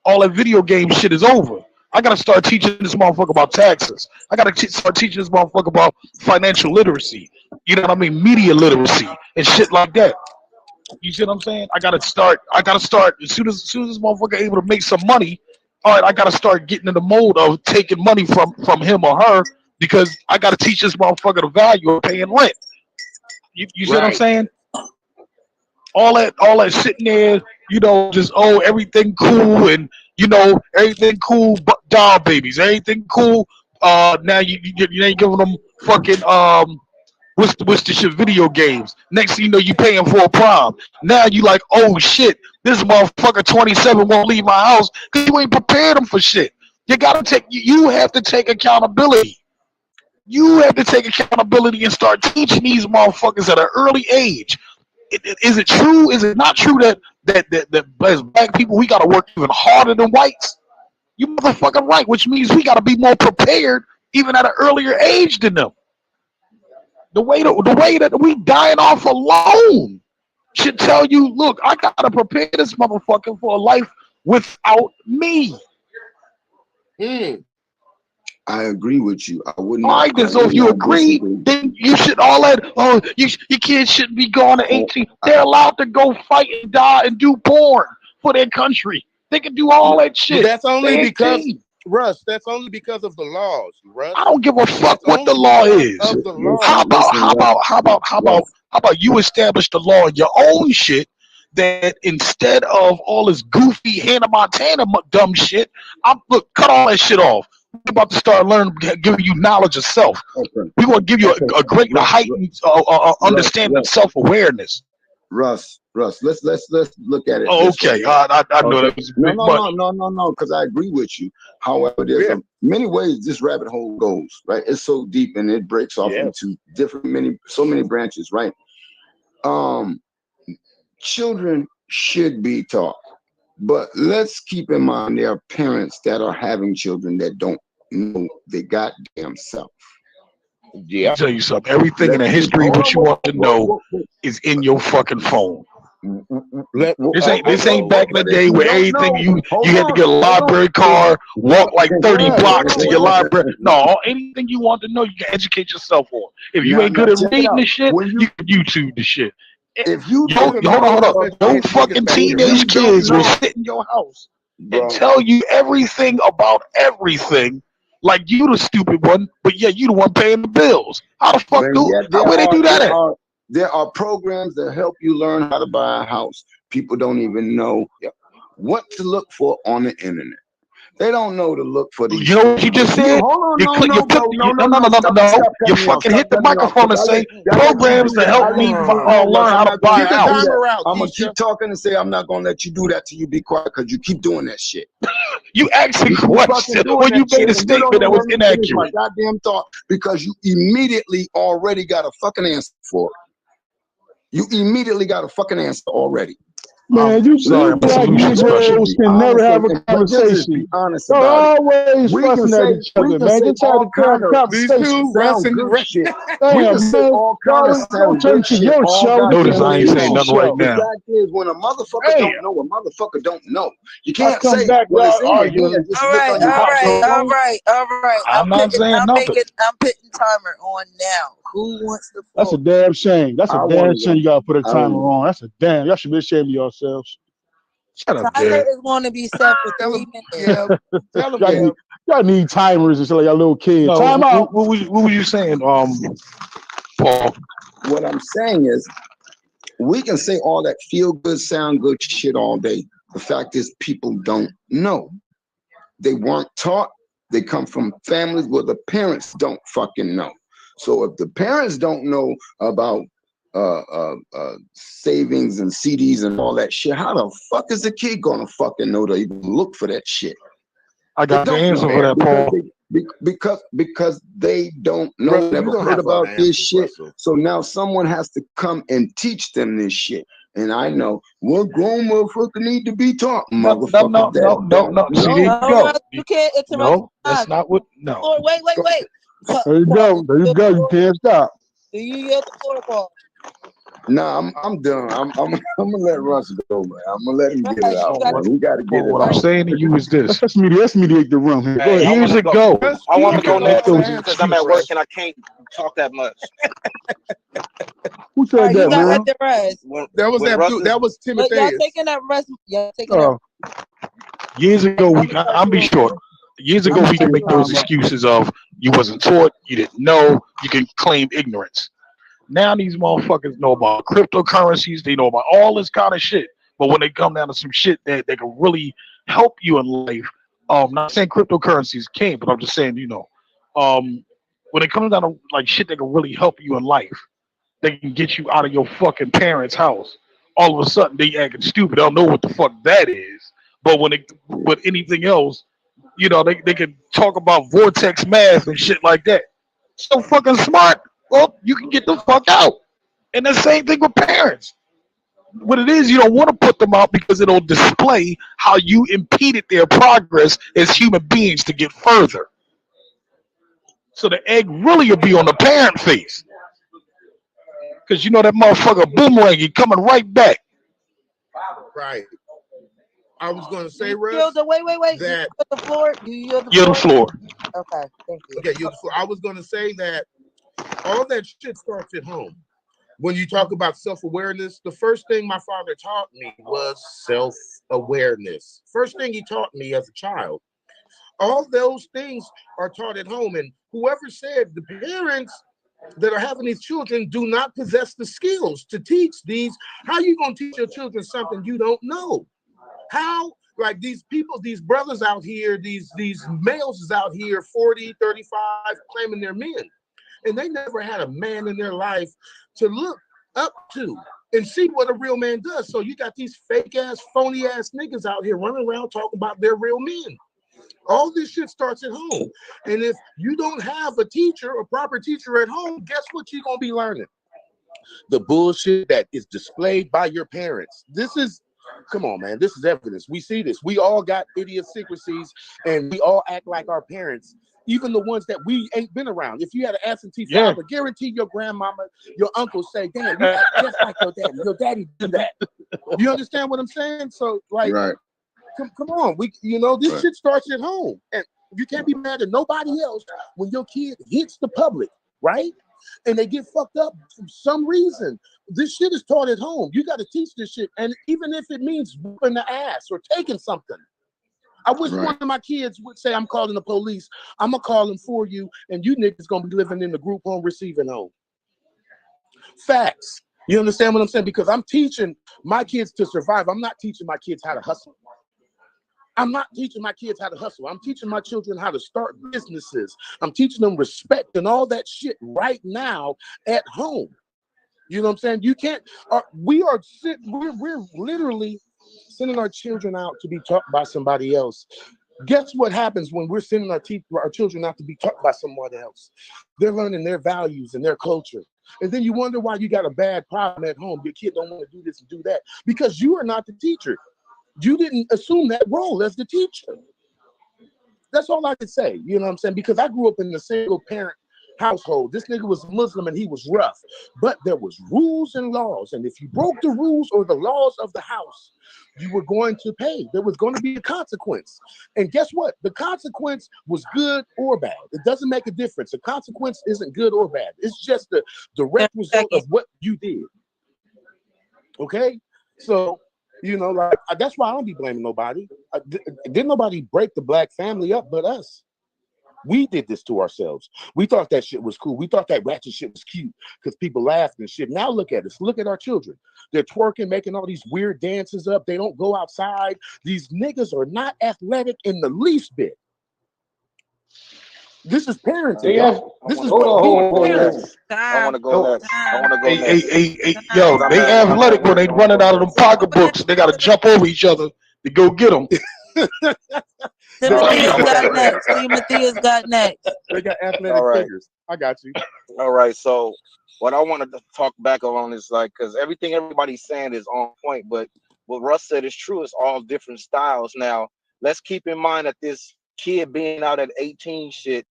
all that video game shit is over. I got to start teaching this motherfucker about taxes. I got to start teaching this motherfucker about financial literacy. You know what I mean? Media literacy and shit like that. You see what I'm saying? I got to start as soon as this motherfucker able to make some money. All right, I got to start getting in the mode of taking money from him or her, because I got to teach this motherfucker the value of paying rent. You see what I'm saying? All that sitting there, just everything cool and everything cool, but doll babies, everything cool. Now you ain't giving them fucking What's the shit? Video games. Next thing you know, you paying for a prom. Now you like, oh shit, this motherfucker 27 won't leave my house because you ain't prepared him for shit. You gotta take. You have to take accountability. You have to take accountability and start teaching these motherfuckers at an early age. Is it true? Is it not true that as black people we gotta work even harder than whites? You motherfucking right, which means we gotta be more prepared even at an earlier age than them. The way that we dying off alone should tell you, look, I gotta prepare this motherfucker for a life without me. Mm. I agree with you. I would All not. right, then. So if you agree, then you should all that. Oh, your kids shouldn't be going to 18. They're allowed to go fight and die and do porn for their country. They can do all that shit. But that's only They're because 18. Russ. That's only because of the laws, Russ. I don't give a fuck That's what the only law because is. of the law. How about you establish the law in your own shit that instead of all this goofy Hannah Montana dumb shit, look, cut all that shit off. We're about to start learning, giving you knowledge of self. Okay. We're going to give you Okay. a great, heightened understanding of self-awareness. Russ, let's look at it. Oh, this okay. way. I know that was a big much. No, because I agree with you. However, there's many ways this rabbit hole goes, right? It's so deep and it breaks off into so many branches, right? Children should be taught, but let's keep in mind there are parents that are having children that don't know their goddamn self. Yeah. I'll tell you something. Everything in the history what you want to know is in your fucking phone. This ain't back in the day where everything you had to get a library card, walk like 30 blocks to your library. No, anything you want to know, you can educate yourself on. If you ain't good at reading the shit, you can YouTube the shit. If you hold on. No fucking teenage kids will sit in your house and tell you everything about everything. Like you the stupid one, but yeah, you the one paying the bills. How the fuck how would they do that? There are programs that help you learn how to buy a house. People don't even know what to look for on the internet. They don't know to look for these. You know what you just said? No. You fucking hit the microphone and say programs to help me learn how to buy a house. I'm gonna keep talking and say I'm not gonna let you do that till you be quiet because you keep doing that shit. You asked a question when you made a statement that was inaccurate. My goddamn thought because you immediately already got a fucking answer for it. You immediately got a fucking answer already. Man, you black Negroes can never have a conversation. Honest They're about always fussing at each other, man. Just try to have a conversation. Damn, man. Don't turn to your show. Notice I ain't saying nothing right now. The fact is, when a motherfucker don't know, a motherfucker don't know. You can't say, well, it's in your head. All right. I'm not saying nothing. I'm putting timer on now. Who wants the floor? That's a damn shame. That's a damn shame. You gotta put a timer on. That's a damn. Y'all should be ashamed of yourselves. Shut up, Timer is going to be set for 3 minutes. Y'all need timers and shit like y'all little kids. No, Time out. What was you saying, Paul? What I'm saying is, we can say all that feel good, sound good shit all day. The fact is, people don't know. They weren't taught. They come from families where the parents don't fucking know. So if the parents don't know about savings and CDs and all that shit, how the fuck is the kid gonna fucking know to even look for that shit? I got the answer for that, Paul. Because they don't know, never heard about this shit. So now someone has to come and teach them this shit. And I know what grown motherfucker need to be taught. No. See, there you go. You can't interrupt. No, that's not what. No. Oh, wait. There you go. You can't stop. Do you yield the floor, Paul? Nah, I'm done. I'm gonna let Russ go, man. I'm gonna let him get it out. We gotta get it out. What I'm saying to you is this. Let's mediate the room. Years ago, I want to go next because I'm at work and I can't talk that much. Who said that, man? That was Timothy. Y'all taking that rest? Y'all taking that? Years ago, I'll be short. Years ago, we can make those excuses of you wasn't taught, you didn't know, you can claim ignorance. Now these motherfuckers know about cryptocurrencies, they know about all this kind of shit. But when they come down to some shit that they can really help you in life, not saying cryptocurrencies can't, but I'm just saying, when it comes down to like shit that can really help you in life, they can get you out of your fucking parents' house. All of a sudden, they acting stupid. They don't know what the fuck that is. But with anything else, they can talk about vortex math and shit like that. So fucking smart. Well, you can get the fuck out. And the same thing with parents. What it is, you don't want to put them out because it'll display how you impeded their progress as human beings to get further. So the egg really will be on the parent face. Because that motherfucker boomerang, he coming right back. Right. I was going to say, Wait. that You the floor? Do you yield the You're the floor. Okay, thank you. okay, I was going to say that all that shit starts at home. When you talk about self-awareness, the first thing my father taught me was self-awareness. First thing he taught me as a child. All those things are taught at home. And whoever said the parents that are having these children do not possess the skills to teach these, how are you going to teach your children something you don't know? How? Like these people, these brothers out here, these males is out here 40, 35 claiming they're men. And they never had a man in their life to look up to and see what a real man does. So you got these fake ass, phony ass niggas out here running around talking about they're real men. All this shit starts at home. And if you don't have a teacher, a proper teacher at home, guess what you're going to be learning? The bullshit that is displayed by your parents. Come on, man. This is evidence. We see this. We all got idiosyncrasies and we all act like our parents, even the ones that we ain't been around. If you had an absentee father, guarantee your grandmama, your uncle say, damn, you act just like your daddy. Your daddy do that. You understand what I'm saying? So, like, Right. Come on. This shit starts at home. And you can't be mad at nobody else when your kid hits the public, right? And they get fucked up for some reason. This shit is taught at home. You got to teach this shit. And even if it means whooping the ass or taking something. I wish one of my kids would say, I'm calling the police. I'm going to call them for you. And you niggas going to be living in the group home receiving home. Facts. You understand what I'm saying? Because I'm teaching my kids to survive. I'm not teaching my kids how to hustle. I'm not teaching my kids how to hustle. I'm teaching my children how to start businesses. I'm teaching them respect and all that shit right now at home. You know what I'm saying? You can't. We're literally sending our children out to be taught by somebody else. Guess what happens when we're sending our children out to be taught by someone else? They're learning their values and their culture. And then you wonder why you got a bad problem at home. Your kid don't want to do this and do that because you are not the teacher. You didn't assume that role as the teacher. That's all I could say. You know what I'm saying? Because I grew up in a single parent household. This nigga was Muslim and he was rough. But there was rules and laws. And if you broke the rules or the laws of the house, you were going to pay. There was going to be a consequence. And guess what? The consequence was good or bad. It doesn't make a difference. The consequence isn't good or bad. It's just the direct result of what you did. Okay? So, that's why I don't be blaming nobody. Didn't nobody break the black family up but us. We did this to ourselves. We thought that shit was cool. We thought that ratchet shit was cute because people laughed and shit. Now look at us. Look at our children. They're twerking, making all these weird dances up. They don't go outside. These niggas are not athletic in the least bit. This is parenting. This is what being parents. I want to go next. Hey, yo, they athletic when they running out of them pocketbooks. They got to jump over each other to go get them. Matthias got next. They got athletic figures. I got you. All right. So what I wanted to talk back on is because everything everybody's saying is on point, but what Russ said is true. It's all different styles. Now, let's keep in mind that this kid being out at 18 shit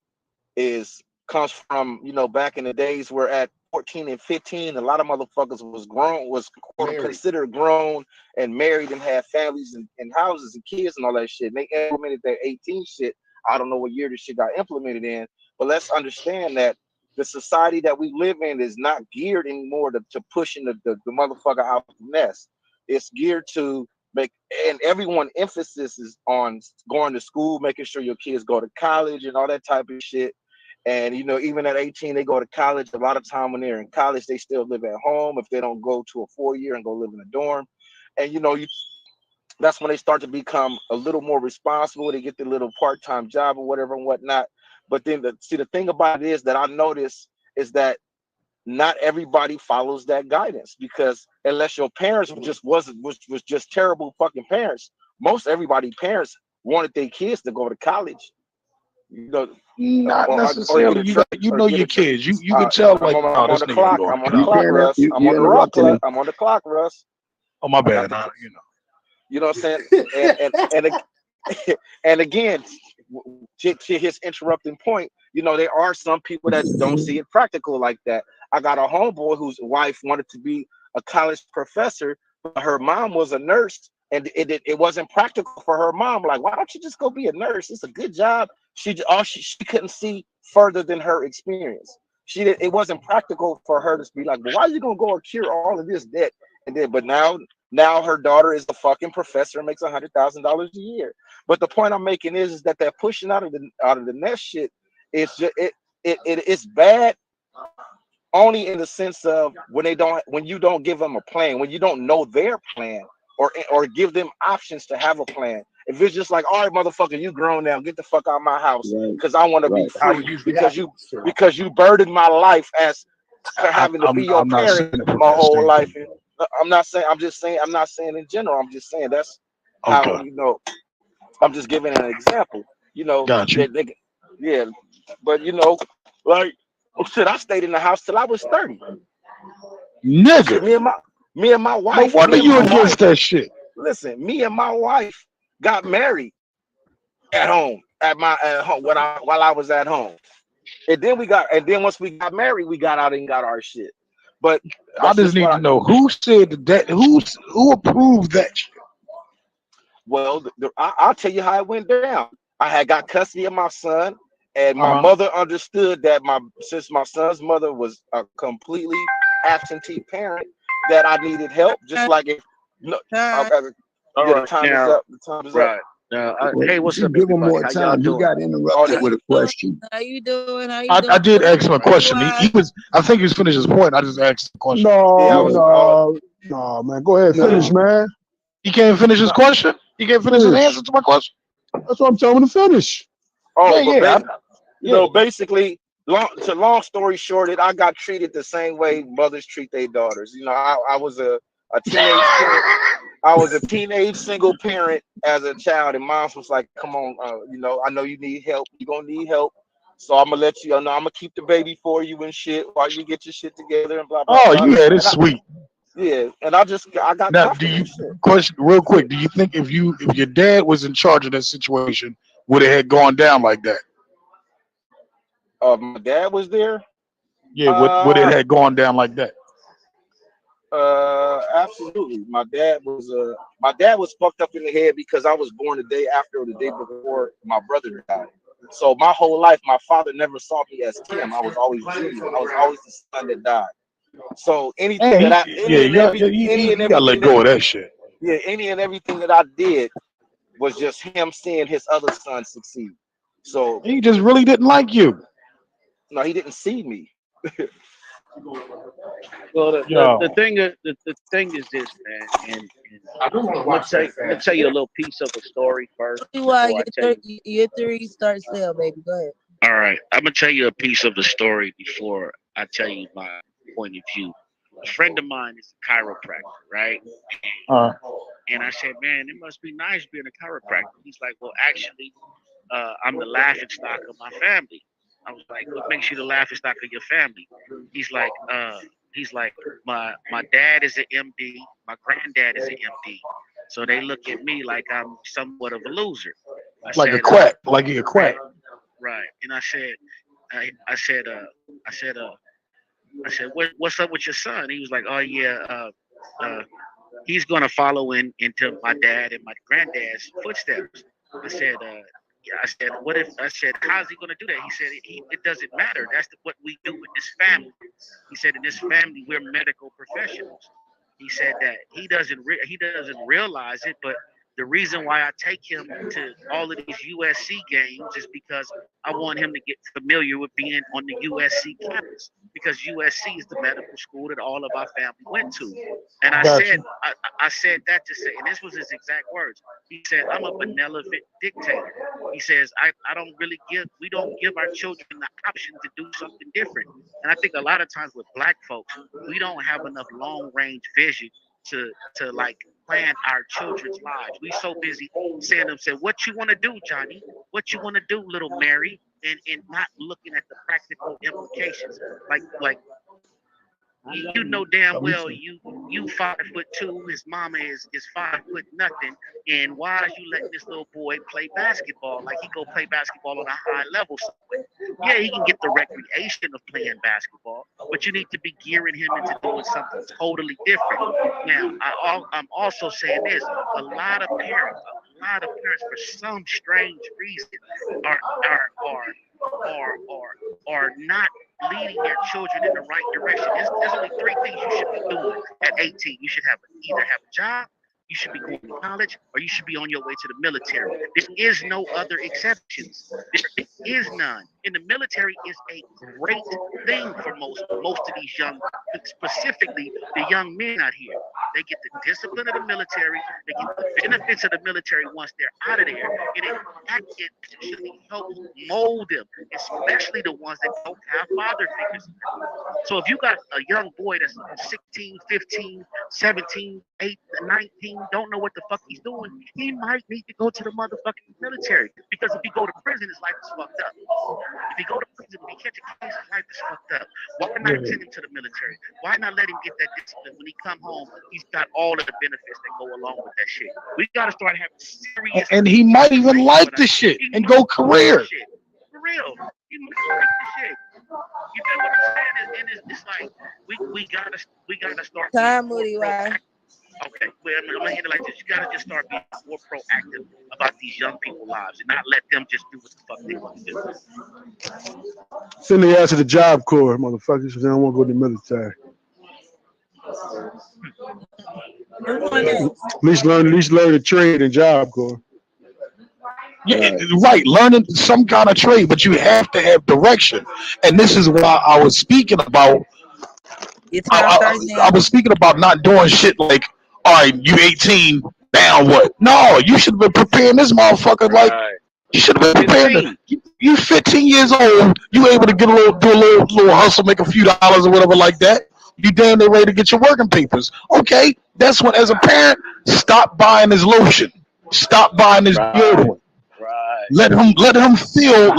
comes from, back in the days where at 14 and 15, a lot of motherfuckers was considered grown and married and had families and houses and kids and all that shit. And they implemented that 18 shit. I don't know what year this shit got implemented in, but let's understand that the society that we live in is not geared anymore to pushing the motherfucker out of the nest. It's geared to and everyone emphasis is on going to school, making sure your kids go to college and all that type of shit. And, even at 18, they go to college. A lot of time when they're in college, they still live at home if they don't go to a 4-year and go live in a dorm. And, that's when they start to become a little more responsible. They get their little part-time job or whatever and whatnot. But then the thing about it is that I notice is that not everybody follows that guidance, because unless your parents was just terrible fucking parents, most everybody parents wanted their kids to go to college, you know, Not or get necessarily. a truck You or know get your a truck. kids. You can tell like, I'm oh, on this the nigga ain't clock. going I'm to on the You college. clock, can't. Russ. I'm You on the rock. interrupting me. I'm on the clock, Russ. Oh my I got bad. the, You know. you know what I'm saying? And again, to his interrupting point, there are some people that don't see it practical like that. I got a homeboy whose wife wanted to be a college professor, but her mom was a nurse, and it wasn't practical for her mom. Like, why don't you just go be a nurse? It's a good job. She couldn't see further than her experience. It wasn't practical for her to be like, well, why are you gonna go and cure all of this debt? And then, but now her daughter is a fucking professor and makes $100,000 a year. But the point I'm making is that they're pushing out of the nest shit. It's just it's bad only in the sense of when you don't give them a plan, when you don't know their plan, or give them options to have a plan. If it's just like, all right, motherfucker, you grown now, get the fuck out of my house because I want to be free, because you burdened my life as having to be your I'm not parent saying it from my that whole life. standpoint. I'm not saying. I'm not saying in general. I'm just saying that's how Okay. I'm just giving an example. Got you. Yeah, but like, oh shit, I stayed in the house till I was 30. Shit, Nigga. me and my No wife. wonder you against that shit. Listen, me and my wife got married at home at home while I was at home, and then once we got married, we got out and got our shit. But I that's just just need what to know who said that. Who approved that shit? Well, I'll tell you how it went down. I had got custody of my son, and my Uh-huh. mother understood that since my son's mother was a completely absentee parent, that I needed help. Just like if no, Hi. All yeah, the right, time is now, up. The time is up. right now, Well, hey, what's just up, give him everybody? more How y'all time. He doing? got Oh, interrupted that, with a question. How you doing? How you I doing? did ask him a Where you question. He at? was. I think he was finished his point. I just asked the question. yeah, No, Yeah. no, man. Go ahead, No. finish, man. He can't finish his question. He can't finish his answer Finish. to my question. That's what I'm telling him to finish. Yeah, oh, but yeah, yeah. basically, long story short, I got treated the same way mothers treat their daughters. I was a teenage parent. I was a teenage single parent as a child, and mom was like, "Come on, I know you need help. You're gonna need help, so I'm gonna let you. I'm gonna keep the baby for you and shit while you get your shit together and blah blah Oh, blah." you had it And sweet. I got Now, do comfortable. you Shit. question real quick? Do you think if your dad was in charge of that situation, would it had gone down like that? My dad was there. Yeah, would it Uh, had gone down like that? Absolutely. My dad was fucked up in the head because I was born the day after or the day before my brother died. So my whole life, my father never saw me as Tim. I was always Junior. I was always the son that died. So anything And that I, yeah, any and you gotta let everything that, go of that shit. yeah, any and everything that I did was just him seeing his other son succeed. So He just really didn't like you. no, he didn't see me. Well, the Yo, thing is the thing is this, man, and I'm gonna tell you a little piece of a story first Tell you why before I tell you. your three start sale, baby. Go ahead. All right, I'm gonna tell you a piece of the story before I tell you my point of view. A friend of mine is a chiropractor, right? uh, And I said, man, it must be nice being a chiropractor. He's like, well, actually, I'm the laughing stock of my family. I was like, what makes you the laughing stock of your family? He's like, uh, he's like, my dad is an MD, my granddad is an MD, so they look at me like I'm somewhat of a loser. I like a said, quack, like he a quack. right, right, and I said, I said, what's up with your son? He was like, oh yeah, uh, he's gonna follow into my dad and my granddad's footsteps. I said, yeah, I said, what if I said, how's he gonna do that? He said, it doesn't matter. That's what we do in this family. He said, in this family, we're medical professionals. He said that he doesn't realize it, but the reason why I take him to all of these USC games is because I want him to get familiar with being on the USC campus because USC is the medical school that all of our family went to. And I Got said, you. I said that to say, and this was his exact words. He said, I'm a benevolent dictator. He says, we don't give our children the option to do something different. And I think a lot of times with black folks, we don't have enough long range vision to like plan our children's lives. We so busy saying them, say, what you want to do, Johnny? What you want to do, little Mary? And not looking at the practical implications. Like you know damn well you 5'2", his mama is 5 foot nothing, and why are you letting this little boy play basketball like he go play basketball on a high level somewhere? Yeah, he can get the recreation of playing basketball, but you need to be gearing him into doing something totally different. Now, I'm also saying this: a lot of parents, for some strange reason, are not leading their children in the right direction. There's only three things you should be doing at 18. You should either have a job, you should be going to college, or you should be on your way to the military. There is no other exceptions. There is none. And the military is a great thing for most of these young, specifically the young men out here. They get the discipline of the military, they get the benefits of the military once they're out of there, and it actually helps mold them, especially the ones that don't have father figures. So if you got a young boy that's 16, 15, 17, 8, 19, don't know what the fuck he's doing, he might need to go to the motherfucking military. Because if he go to prison, his life is fucked up. If he go to prison, if he catch a case, his life is fucked up. Why not send him to the military? Why not let him get that discipline? When he come home, he's got all of the benefits that go along with that shit. We got to start having serious. And he might even like the shit and go career. For real, he might like the shit. You know what I'm saying? And it's like we gotta start. Time, Moody, right? Okay, well, I'm gonna hit it like this. You gotta just start being more proactive about these young people's lives and not let them just do what the fuck they want to do. Send the ass to the Job Corps, motherfuckers, because they don't want to go to the military. At least learn a trade in Job Corps. Yeah, right. Learning some kind of trade, but you have to have direction. And this is why I was speaking about. I was speaking about not doing shit like, all right, you 18, now what? No, you should have been preparing this motherfucker like you should have been preparing. You 15 years old, you able to do a little hustle, make a few dollars or whatever like that. You damn near ready to get your working papers. Okay, that's when, as a parent, stop buying his lotion, stop buying his deodorant. Let him feel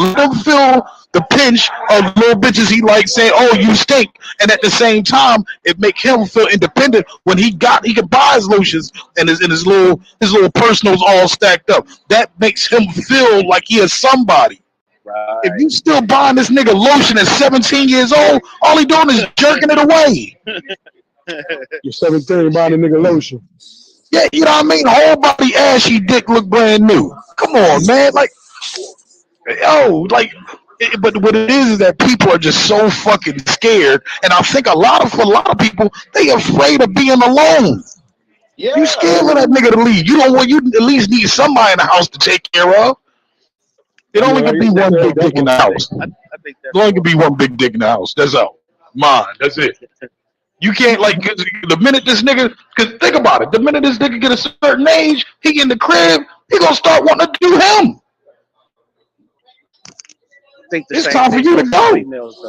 the pinch of little bitches he likes saying, "Oh, you stink," and at the same time, it make him feel independent when he can buy his lotions and his little personals all stacked up. That makes him feel like he is somebody. Right. If you still buying this nigga lotion at 17 years old, all he doing is jerking it away. You're 17 buying a nigga lotion. Yeah, you know what I mean? Whole body ashy dick look brand new. Come on, man. Like, but what it is that people are just so fucking scared. And I think a lot of people, they afraid of being alone. Yeah. You scared for that nigga to leave. You at least need somebody in the house to take care of. It only can be one big dick in the house. It only can be one big dick in the house. That's all. Mine. That's it. You can't, like, the minute this nigga, because think about it, the minute this nigga get a certain age, he in the crib, he gonna start wanting to do him. I think it's time for you to go. Females,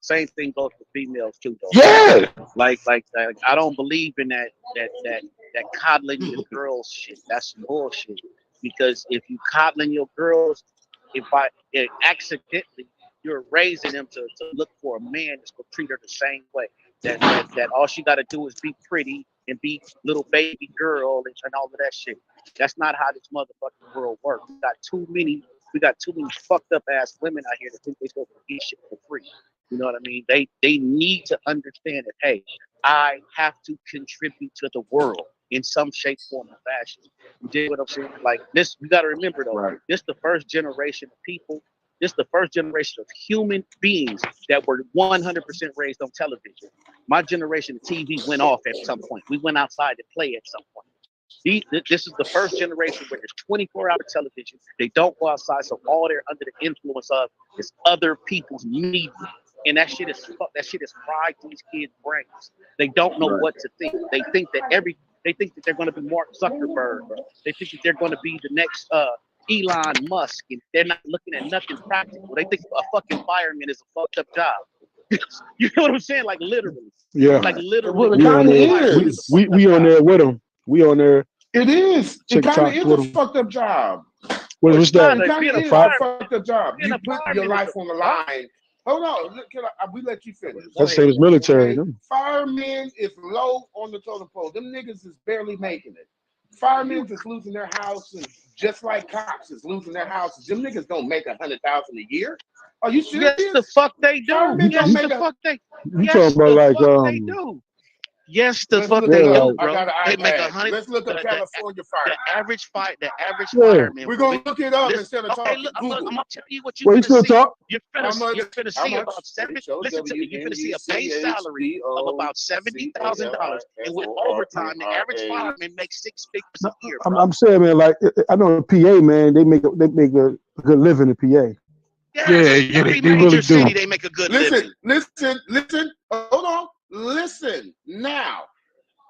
same thing goes for females too, though. Yeah. Like I don't believe in that coddling your girls shit. That's bullshit. Because if you coddling your girls, if accidentally you're raising them to look for a man that's gonna treat her the same way. That all she got to do is be pretty and be little baby girl and all of that shit. That's not how this motherfucking world works. We got too many fucked up ass women out here that think they supposed to get shit for free. You know what I mean? They need to understand that, hey, I have to contribute to the world in some shape, form, or fashion. You dig what I'm saying? Like this, you got to remember though. Right. This the first generation of people. This is the first generation of human beings that were 100% raised on television. My generation of TV went off at some point. We went outside to play at some point. This is the first generation where there's 24-hour television. They don't go outside, so all they're under the influence of is other people's media. And that shit is fried these kids' brains. They don't know what to think. They think that They think that they're going to be Mark Zuckerberg. They think that they're going to be the next Elon Musk, and they're not looking at nothing practical. They think a fucking fireman is a fucked up job. You know what I'm saying? Like literally. Yeah. Like literally. Well, it kind of is. We on there with them. We on there. It is. It kind of is Twitter. a fucked up job. What's that? It kind of is a fucked up job. You put your life on the line. Hold on. We let you finish. Let's say it's military. Firemen is low on the totem pole. Them niggas is barely making it. Firemen is losing their houses just like cops is losing their houses. Them niggas don't make $100,000 a year. Are you serious? Yes, the fuck they do. Yes, the fuck they. You talking about like they do. Yes, the fuck they do, bro. They make 100. Let's look up California fire. The average fireman. We're gonna look it up instead of talking. I'm gonna tell you what you're gonna see. Talk? You're gonna see about 70. Listen to me. You're gonna see a base salary of about $70,000, and with overtime, the average fireman makes 6 figures a year. I'm saying, man, like I know in PA, man, they make a good living in PA. Yeah, they really do. City, they make a good living. Listen. Hold on. Listen. Now,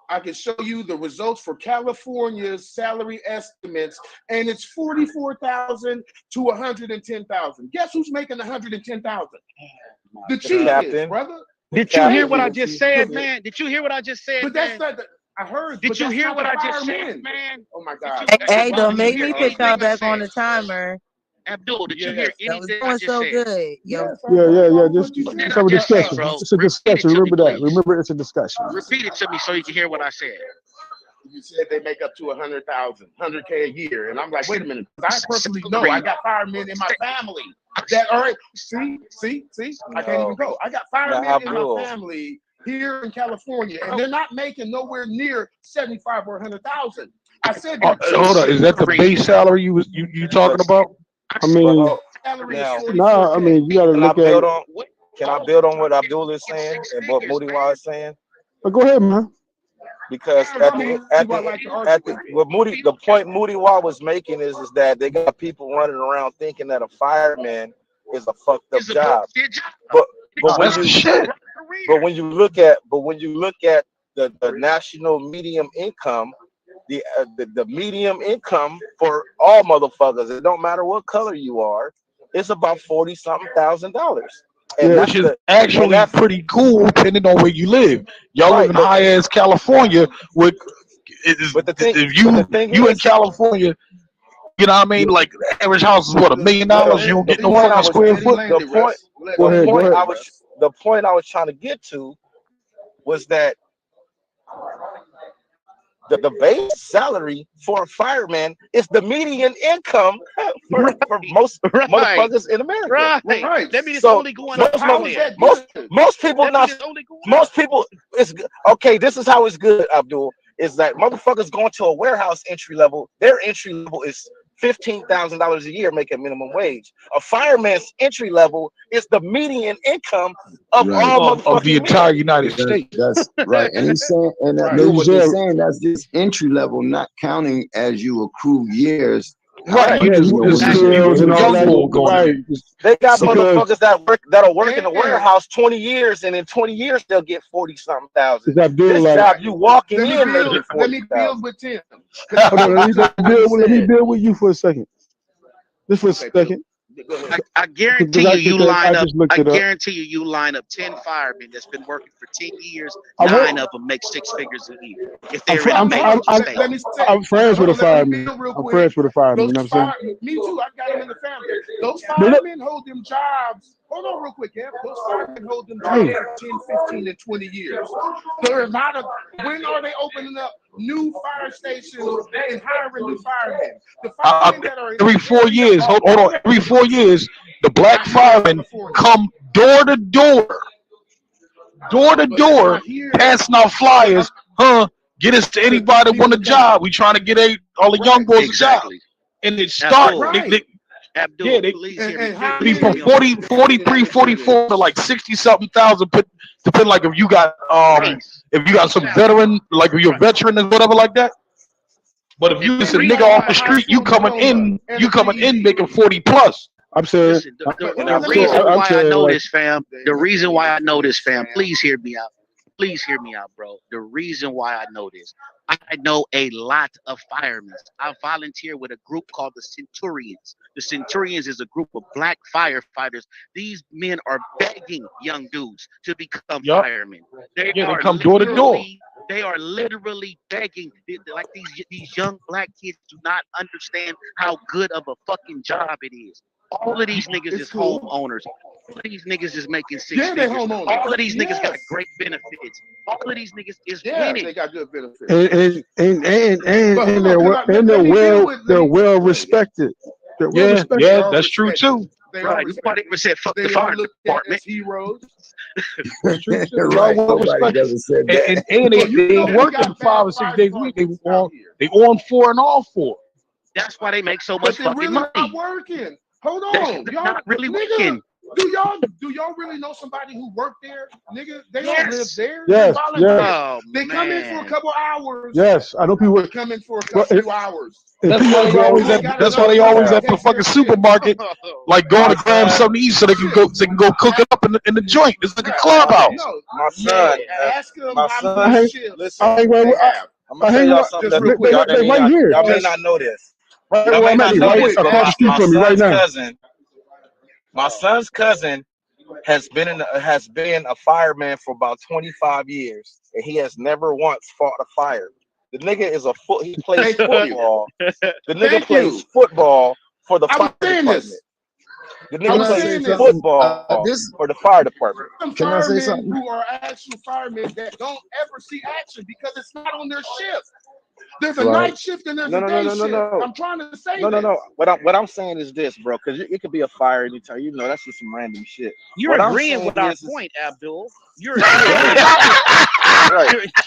I can show you the results for California's salary estimates, and it's $44,000 to $110,000. Guess who's making $110,000? The chief is, brother. Did you hear what I just said, man? Did you hear what I just said? But that's not the. I heard. Did you hear what I just said, man? Oh my God. Hey, don't make me put y'all back on the timer. Abdul, did you hear anything I just said? Good. Yeah. Just have a discussion. It's a discussion. Remember that. Remember, it's a discussion. Repeat it to me so you can hear what I said. You said they make up to $100,000, $100K a year, and I'm like, wait a minute. I personally know I got firemen in my family that are. See, I can't even go. I got firemen in my family here in California, and they're not making nowhere near 75 or 100,000. I said, hold on, is that the base salary you talking about? I mean, I mean, you got to look at. Can I build on what Abdul is saying and what Moody is saying? Go ahead, man. Because the point Moody was making is that they got people running around thinking that a fireman is a fucked up job. But when you look at the national medium income. The medium income for all motherfuckers, it don't matter what color you are, it's about $40,000. Which is actually pretty cool depending on where you live. Y'all live in high ass California with if you in California, you know what I mean? Like the average house is what, $1 million? You don't get no fucking square foot. The point I was trying to get to was that the base salary for a fireman is the median income for most motherfuckers in America. Right. That means it's only going up. Most people not. Most people. It's okay. This is how it's good, Abdul. Is that motherfuckers going to a warehouse entry level? Their entry level is $15,000 a year, making minimum wage. A fireman's entry level is the median income of all of the entire United States. That's right. And he's saying, and what they're saying, that's just entry level, not counting as you accrue years. Right. And all that. Right. They got motherfuckers that'll work in a warehouse 20 years, and in 20 years they'll get 40-something thousand. This job you walking in, let me build with Tim. Let me build with you for a second. Just for a second. I guarantee you line up. I guarantee you line up 10 firemen that's been working for 10 years. 9 of them make 6 figures a year. If they're I'm friends with a fireman. I'm friends with a fireman. You know what I'm saying? Me too. I got them in the family. Those firemen hold them jobs. Hold on real quick, yeah. Those firemen hold them jobs for 10, 15, and 20 years. There are not a. When are they opening up new fire stations and hiring new firemen? The firemen that are every 4 years. Hold on. Every 4 years, the black firemen come door to door, passing out flyers. Get us to anybody that want a job. We trying to get all the young boys a job. And it starts. Abdul, be from 43, 44 to like 60-something thousand. Depending, like if you got some veteran, like if you're a veteran and whatever like that. But if you just a nigga off the street, you coming in making 40 plus. I'm saying. The reason why I know this, fam. The reason why I know this, fam. Please hear me out. please hear me out, bro. The reason why I know this, I know a lot of firemen. I volunteer with a group called the Centurions. The Centurions is a group of black firefighters. These men are begging young dudes to become firemen. They come door to door. They are literally begging. Like these young black kids do not understand how good of a fucking job it is. All of these niggas is homeowners. All of these niggas is making six figures. All of these niggas got great benefits. All of these niggas is winning. They got good benefits. And they're well respected. They're well respected. Yeah, that's true too. Right. Nobody ever said fuck the fire department. Heroes. Right. Nobody ever said that. And they working 5 or 6 days a week. They on 4 and off 4. That's why they make so much fucking really money. Not working. Hold on, They're y'all not really working. Do y'all really know somebody who worked there, nigga? They don't live there. Yes, they come in for a couple hours. Yes, I know people They come in for a couple hours. That's why they always at the fucking supermarket, like going to grab something to eat so they can go cook it up in the joint. It's like a clubhouse. My son, ask him how many shifts. Listen, I'm gonna tell y'all something that y'all may not know this. Y'all may not know this. My son's cousin has been a fireman for about 25 years, and he has never once fought a fire. The nigga is he plays football. The nigga plays football for the fire department. The nigga plays football for the fire department. Can I say something? Who are actual firemen that don't ever see action because it's not on their shift. There's a night shift and there's a day shift. I'm trying to say no. What I'm saying is this, bro, because it could be a fire anytime. You know, that's just some random shit. You're agreeing with our point, Abdul. You're right.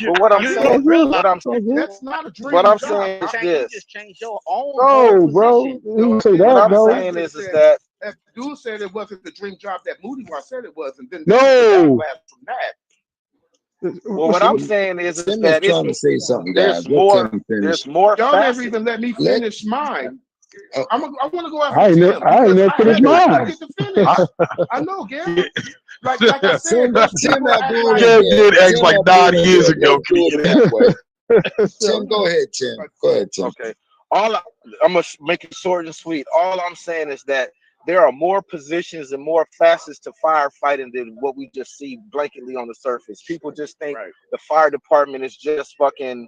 But what I'm saying, that's not a dream. What I'm saying is this. You just change your own. Oh, bro. You say that, what I'm saying is that. If dude said it wasn't the dream job that Moody said it wasn't, then no. From that. Well, what I'm saying is that trying to say something, guys. There's more. Y'all never even let me finish mine. I want to go after I ain't never finished mine. I know, Gary. Like I said, Gary did act like 9 years ago. Tim, go ahead, Tim. Okay. I'm gonna make it short and sweet. All I'm saying is that there are more positions and more facets to firefighting than what we just see blanketly on the surface. People just think the fire department is just fucking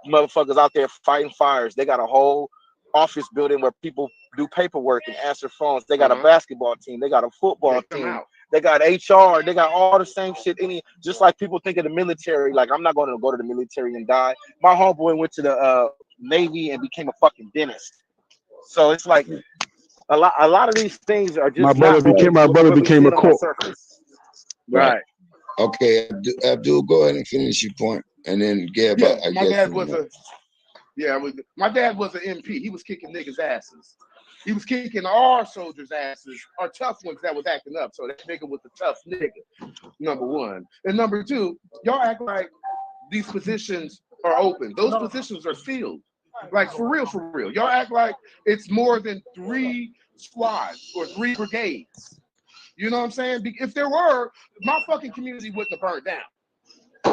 motherfuckers out there fighting fires. They got a whole office building where people do paperwork and answer phones. They got a basketball team. They got a football team. They got HR. They got all the same shit. Just like people think of the military. Like, I'm not going to go to the military and die. My homeboy went to the Navy and became a fucking dentist. So it's like a lot of these things are just my brother became a cook. Right. Okay, Abdul, go ahead and finish your point, and then Gab. My dad was an MP. He was kicking niggas' asses. He was kicking our soldiers' asses, our tough ones that was acting up. So that nigga was a tough nigga, number one. And number two, y'all act like these positions are open. Those positions are filled. Like, for real. Y'all act like it's more than 3 squads or 3 brigades. You know what I'm saying? If there were, my fucking community wouldn't have burned down.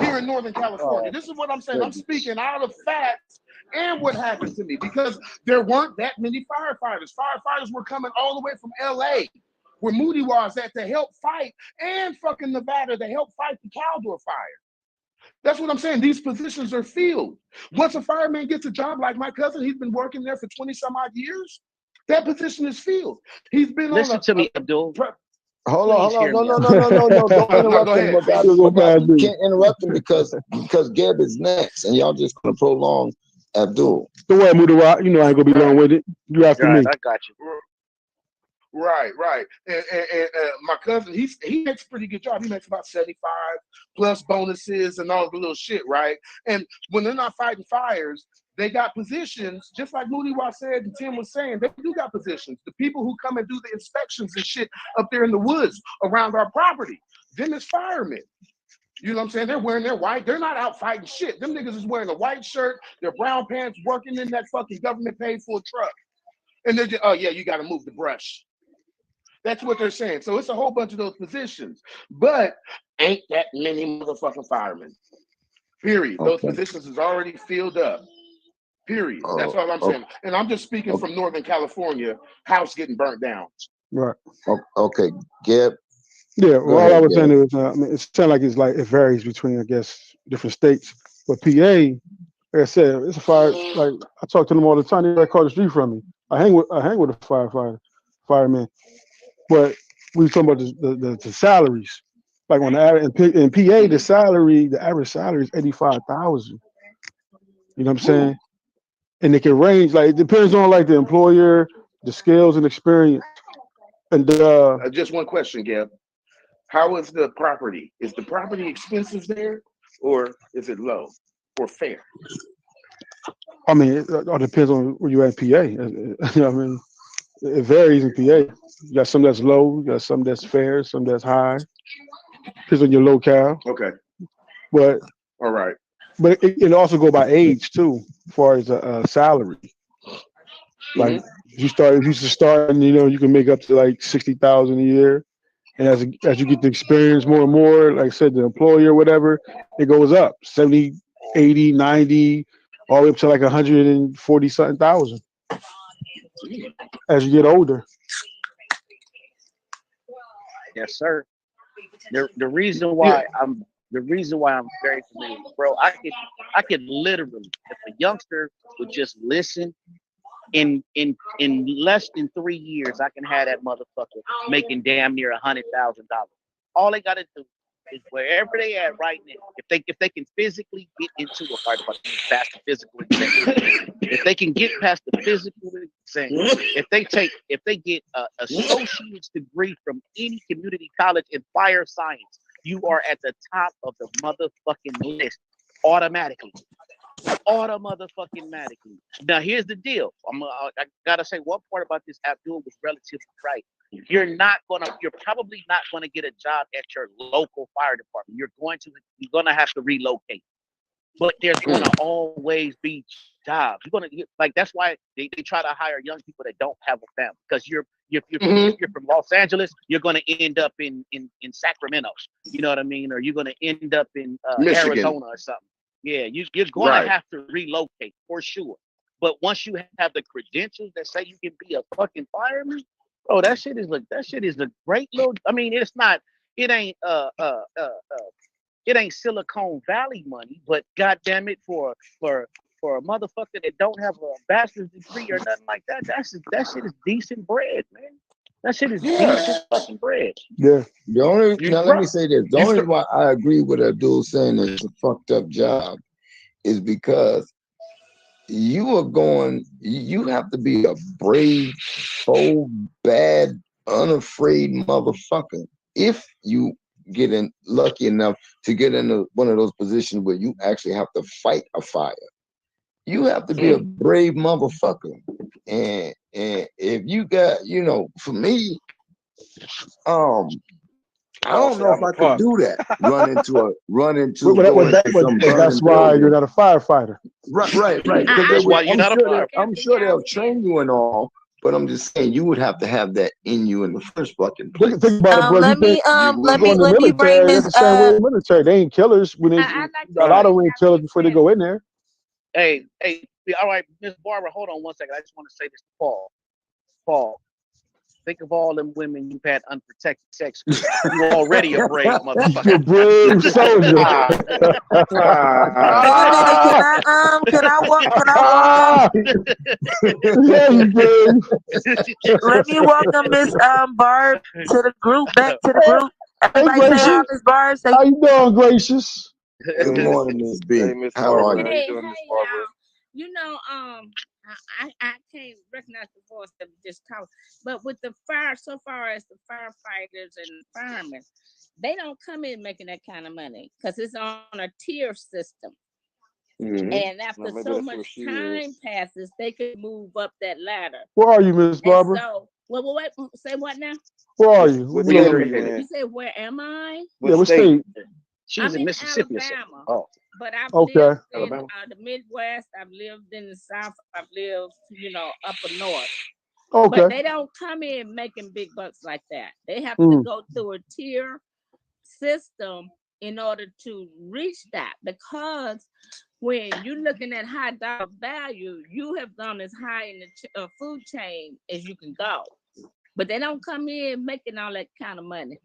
Here in Northern California. This is what I'm saying. I'm speaking out of facts and what happened to me, because there weren't that many firefighters. Firefighters were coming all the way from LA, where Moody was at, to help fight, and fucking Nevada to help fight the Caldor fire. That's what I'm saying. These positions are filled. Once a fireman gets a job like my cousin, he's been working there for 20 some odd years. That position is filled. He's been Listen to me, Abdul. Hold on. No. Don't interrupt him. You can't interrupt him because Gab is next, and y'all just gonna prolong Abdul. Don't worry, Mudawa. You know I ain't gonna be long with it. You after me. I got you. Right. And my cousin, he makes a pretty good job. He makes about 75 plus bonuses and all the little shit, right? And when they're not fighting fires, they got positions, just like Moody said and Tim was saying, they do got positions. The people who come and do the inspections and shit up there in the woods around our property, them is firemen. You know what I'm saying? They're wearing their white. They're not out fighting shit. Them niggas is wearing a white shirt, their brown pants, working in that fucking government paid for truck. And they're just, oh yeah, you got to move the brush. That's what they're saying. So it's a whole bunch of those positions, but ain't that many motherfucking firemen. Period. Those positions is already filled up. Period. That's all I'm saying. And I'm just speaking from Northern California, house getting burnt down. Right. Okay, Gib. Yeah, well, all I was saying is, I mean, it sounds like it varies between, I guess, different states. But PA, like I said, it's a fire. Like I talk to them all the time. They're right across the street from me. I hang with a fireman. But we were talking about the salaries. Like on the in PA, the average salary is 85,000. You know what I'm saying? And it can range. Like it depends on like the employer, the skills and experience. And just one question, Gab. How is the property? Is the property expensive there, or is it low or fair? I mean, it all depends on where you at in PA. You know what I mean? It varies in PA. You got some that's low, you got some that's fair, some that's high. Depends on your locale. Okay. But all right. But it also go by age too, as far as a salary. Like if you start, and you can make up to like 60,000 a year. And as you get the experience more and more, like I said, the employer, whatever, it goes up 70, 80, 90, all the way up to like 140 something thousand as you get older. Yes, sir. The reason why I'm very familiar, bro, I could literally, if a youngster would just listen, in less than 3 years, I can have that motherfucker making damn near $100,000. All they gotta do is wherever they at right now, if they can physically get into a fire department, past the physical exam, if they can get past the physical exam, if they get a associate's degree from any community college in fire science, you are at the top of the motherfucking list automatically. Automatically. Now here's the deal. I gotta say one part about this Abdul was relatively right. You're probably not gonna get a job at your local fire department. You're gonna have to relocate. But there's gonna always be jobs. That's why they try to hire young people that don't have a family. Because if you're from Los Angeles, you're gonna end up in Sacramento. You know what I mean? Or you're gonna end up in Arizona or something. Yeah, you're going to have to relocate for sure. But once you have the credentials that say you can be a fucking fireman, bro, that shit is a great little. I mean, it ain't it ain't Silicon Valley money, but goddamn it, for a motherfucker that don't have a bachelor's degree or nothing like that, that shit is decent bread, man. That shit is decent fucking bread. Yeah. Let me say this. The only reason why I agree with Abdul saying that it's a fucked up job is because you have to be a brave, so bad, unafraid motherfucker if you get lucky enough to get into one of those positions where you actually have to fight a fire. You have to be a brave motherfucker. And if you got, for me, I don't know if I could do that. That's why you're not a firefighter. Right. That's why you're not a firefighter. I'm sure they'll train you and all, but I'm just saying you would have to have that in you in the first fucking place. Think about it, bro. Let me bring this up. Military, they ain't killers. A lot of them ain't killers before they go in there. Hey, all right, Miss Barbara, hold on one second. I just want to say this to Paul. Think of all them women you've had unprotected sex with. You already a brave motherfucker. You're a brave soldier. Can I walk? Let me welcome Miss Barb to the group. Back to the group. Everybody say hi, Miss Barb. How you doing, Gracious? Good morning, Miss B. Hey, Miss How are you? How you doing, Miss Barbara? I can't recognize the voice of this talk, but with the fire, so far as the firefighters and firemen, they don't come in making that kind of money because it's on a tier system. And after so much time passes, they could move up that ladder. Where are you, Miss Barbara? So, wait, say what now? Where are you? You said, where am I? What state? She's in Mississippi. Alabama. Oh. But I've lived in the Midwest. I've lived in the South. I've lived, upper north. But Okay. they don't come in making big bucks like that. They have to Mm. go through a tier system in order to reach that, because when you're looking at high dollar value, you have gone as high in the food chain as you can go. But they don't come in making all that kind of money.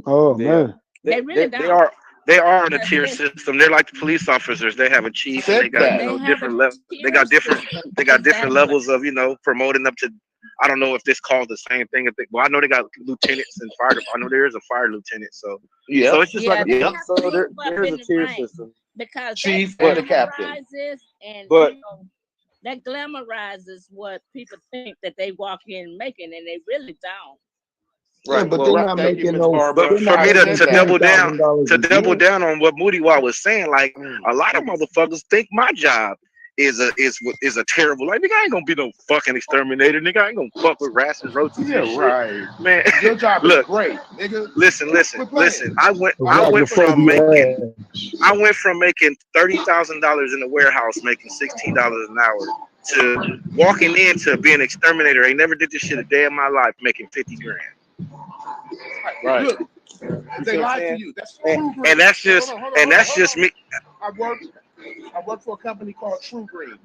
Oh Yeah, man. They really they don't. are in a Because tier system. They're like the police officers. They have a chief, and they Said got that. they have a different they tier got different system. Exactly. levels of promoting up to. I don't know if this calls the same thing. Well, I know they got lieutenants and fire. I know there is a fire lieutenant. So Yep. it's just Yeah, like they Yep. have so to move up there's in a the tier ranks system. because Chief and the that captain. glamorizes and But that glamorizes what people think that they walk in making, and they really don't. Yeah, right, but they're well, Right. not Thank you, making Miss no. Barbara. but They're for not me I to, making said to that. double down $20,000 a double year. down on what Moody Wall was saying, like a lot of motherfuckers think my job is a terrible. Like nigga, I ain't gonna be no fucking exterminator. Nigga, I ain't gonna fuck with rats and roaches Yeah, and shit. right. Man, Your job is look, great, nigga. listen. Quit playing. I I work for went company. from making $30,000 in the warehouse, making $16 an hour, to walking into being an exterminator. I never did this shit a day in my life, making 50 grand. Right. Look, You they see what I'm lied to saying? you. That's true green. And that's just Hold and on, that's hold just on. me. I worked for a company called True Green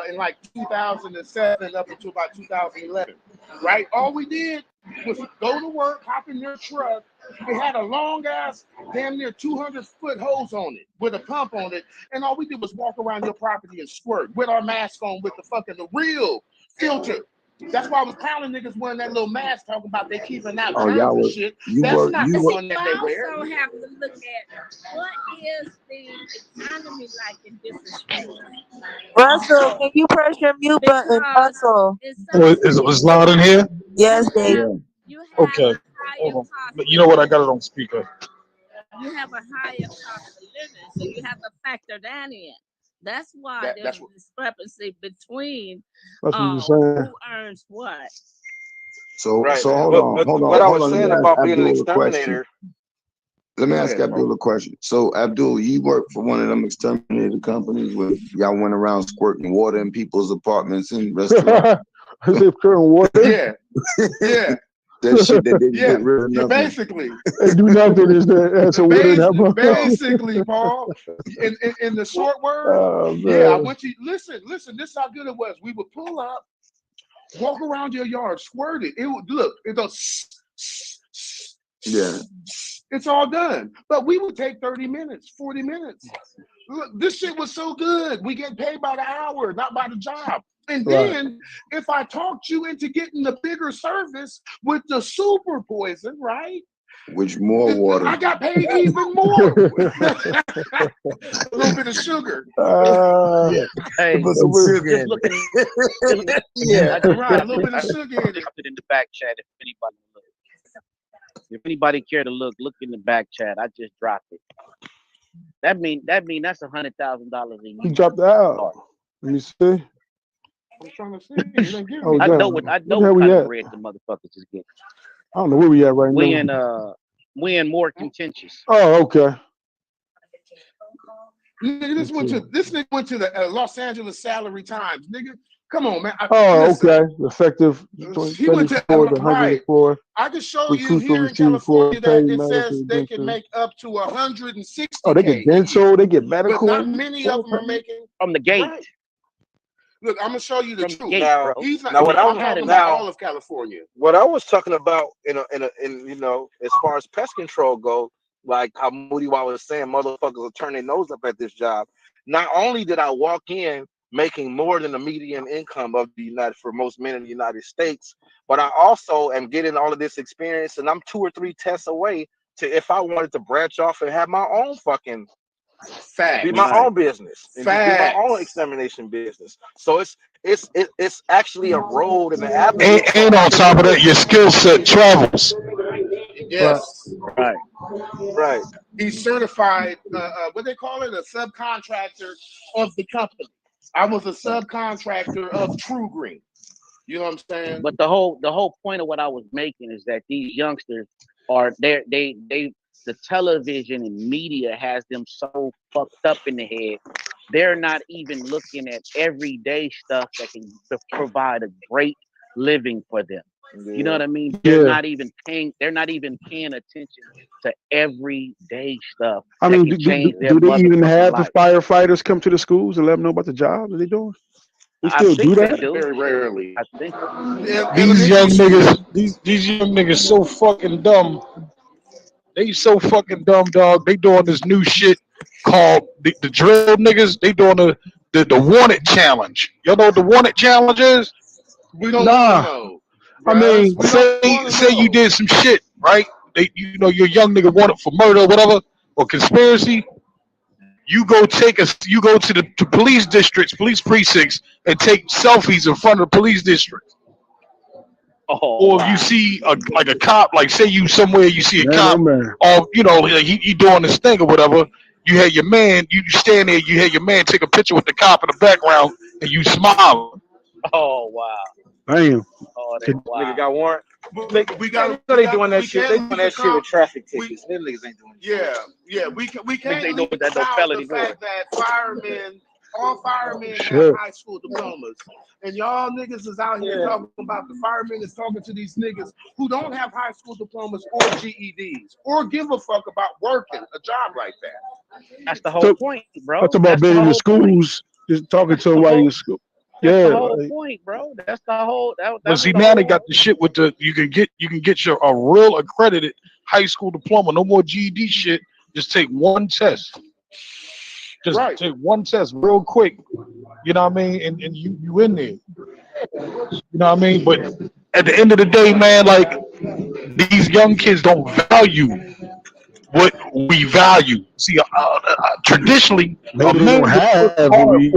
in like 2007 up until about 2011. Right? All we did was go to work, hop in their truck. It had a long ass, damn near 200-foot hose on it with a pump on it, and all we did was walk around your property and squirt with our mask on with the real filter. That's why I was clowning niggas wearing that little mask, talking about they keeping out Oh, germs y'all and was shit. you That's were not you the were one You that they wear. also have to look at what is the economy like in different states. Russell, can you press your mute button, Because Russell? in some Oh, states it's loud in here. Yes, you Dave. have yeah. you have Okay, a higher hold on. cost But of you know what? I living. got it on speaker. You have a higher cost of living, so you have to factor that in. That's why there's That's a what. discrepancy between That's what you're saying. who earns what. So Right. so hold But on, but hold what on, I hold was on. Let me saying ask about being an Abdul a question. exterminator. Let me Go ask ahead, Abdul bro. a question. So Abdul, you work for one of them exterminator companies where y'all went around squirting water in people's apartments and restaurants. Is it pure water? Yeah, yeah, That shit that didn't yeah. get rid of Yeah, nothing. basically, They do nothing. Is that answer water in that motherfucker? basically, Paul. In the short word, Oh yeah. I man. went to listen. This is how good it was. We would pull up, walk around your yard, squirt it. It would look. It goes. Yeah. It's all done. But we would take 30 minutes, 40 minutes. Look, this shit was so good. We get paid by the hour, not by the job. And Right. then if I talked you into getting the bigger service with the super poison, right? Which more water? I got paid even more. A little bit of sugar. Yeah. Hey, Put some sugar just in looking. it. Yeah. Right, a little bit of sugar in it. Put it in the back chat if anybody look. If anybody care to look in the back chat. I just dropped it. That mean that's $100,000 a He year. dropped out. Let me see. I'm trying to see. You didn't give Oh me I damn. know what Where the hell kind we of at? bread the motherfuckers is getting. I don't know where we at right now. We in more contentious. Oh, okay. Nigga, this nigga went to the Los Angeles Salary Times. Nigga, come on, man. Oh, Listen, okay. Effective he went to 24 to right. 104. I can show you Recruits will here in receive for California pay that it medical says they can dental. make up to Oh, they $160K get a year, dental, they get but medical. not many of them are making. From the gate. Right. Look, I'm gonna show you the From the truth. gate, Now, bro. He's not. now what I'm I talking about now all of California. what I was talking about in as far as pest control go, like how Moody Wall was saying, motherfuckers are turning their nose up at this job. Not only did I walk in making more than the median income of the United for most men in the United States, but I also am getting all of this experience, and I'm 2 or 3 tests away to if I wanted to branch off and have my own fucking be my Facts. own business and just be my own Facts. extermination business. So it's actually a road and an avenue for And on top of that, your entrepreneurship. skill set travels. Right. Yes. Right. Right. He's certified. What they call it, a subcontractor of the company. I was a subcontractor of True Green. You know what I'm saying? But the whole point of what I was making is that these youngsters are they the television and media has them so fucked up in the head. They're not even looking at everyday stuff that can provide a great living for them. You know what I mean? Yeah. They're not even paying attention to everyday stuff. I that mean, can change their do they even motherfucking have the life. firefighters come to the schools and let them know about the jobs that they doing? They I still do think they that? do. Very rarely. I think so. These young niggas, these young niggas so fucking dumb. They so fucking dumb, dog. They doing this new shit called the drill niggas. They doing the wanted challenge. Y'all know what the wanted challenge is? We don't want to Nah. know. I Bruh. mean, We don't Say want to say you know. did some shit, right? You know you're a young nigga wanted for murder or whatever or conspiracy. You go to the police districts, police precincts, and take selfies in front of the police district. Oh Or if you wow. see a cop, like say you somewhere, you see a man, oh cop, man. or like he doing this thing or whatever. You had your man, you stand there, you had your man take a picture with the cop in the background, and you smiling. Oh wow. Damn. Oh that's Nigga wow. got warrant. We got. They doing that We shit. They can't doing leave that shit with traffic we, tickets. Them niggas ain't doing shit. yeah. We Niggas can't ain't leave doing that no out felony the war. fact that all firemen have Shit. high school diplomas, and y'all niggas is out here talking about the firemen is talking to these niggas who don't have high school diplomas or GEDs or give a fuck about working a job like that. That's the whole So, point, bro. that's about That's the being in the whole point. schools, just talking That's to the them while you're whole. in school. That's Yeah, the whole like, point, bro. That's the whole. But That was see, the now they whole. got the shit with you can get your a real accredited high school diploma. No more GED shit. Just take one test. Just Right. take one test real quick. You know what I mean? And you in there. You know what I mean? But at the end of the day, man, like these young kids don't value what we value. See, traditionally, a maybe they man don't would work have hard what we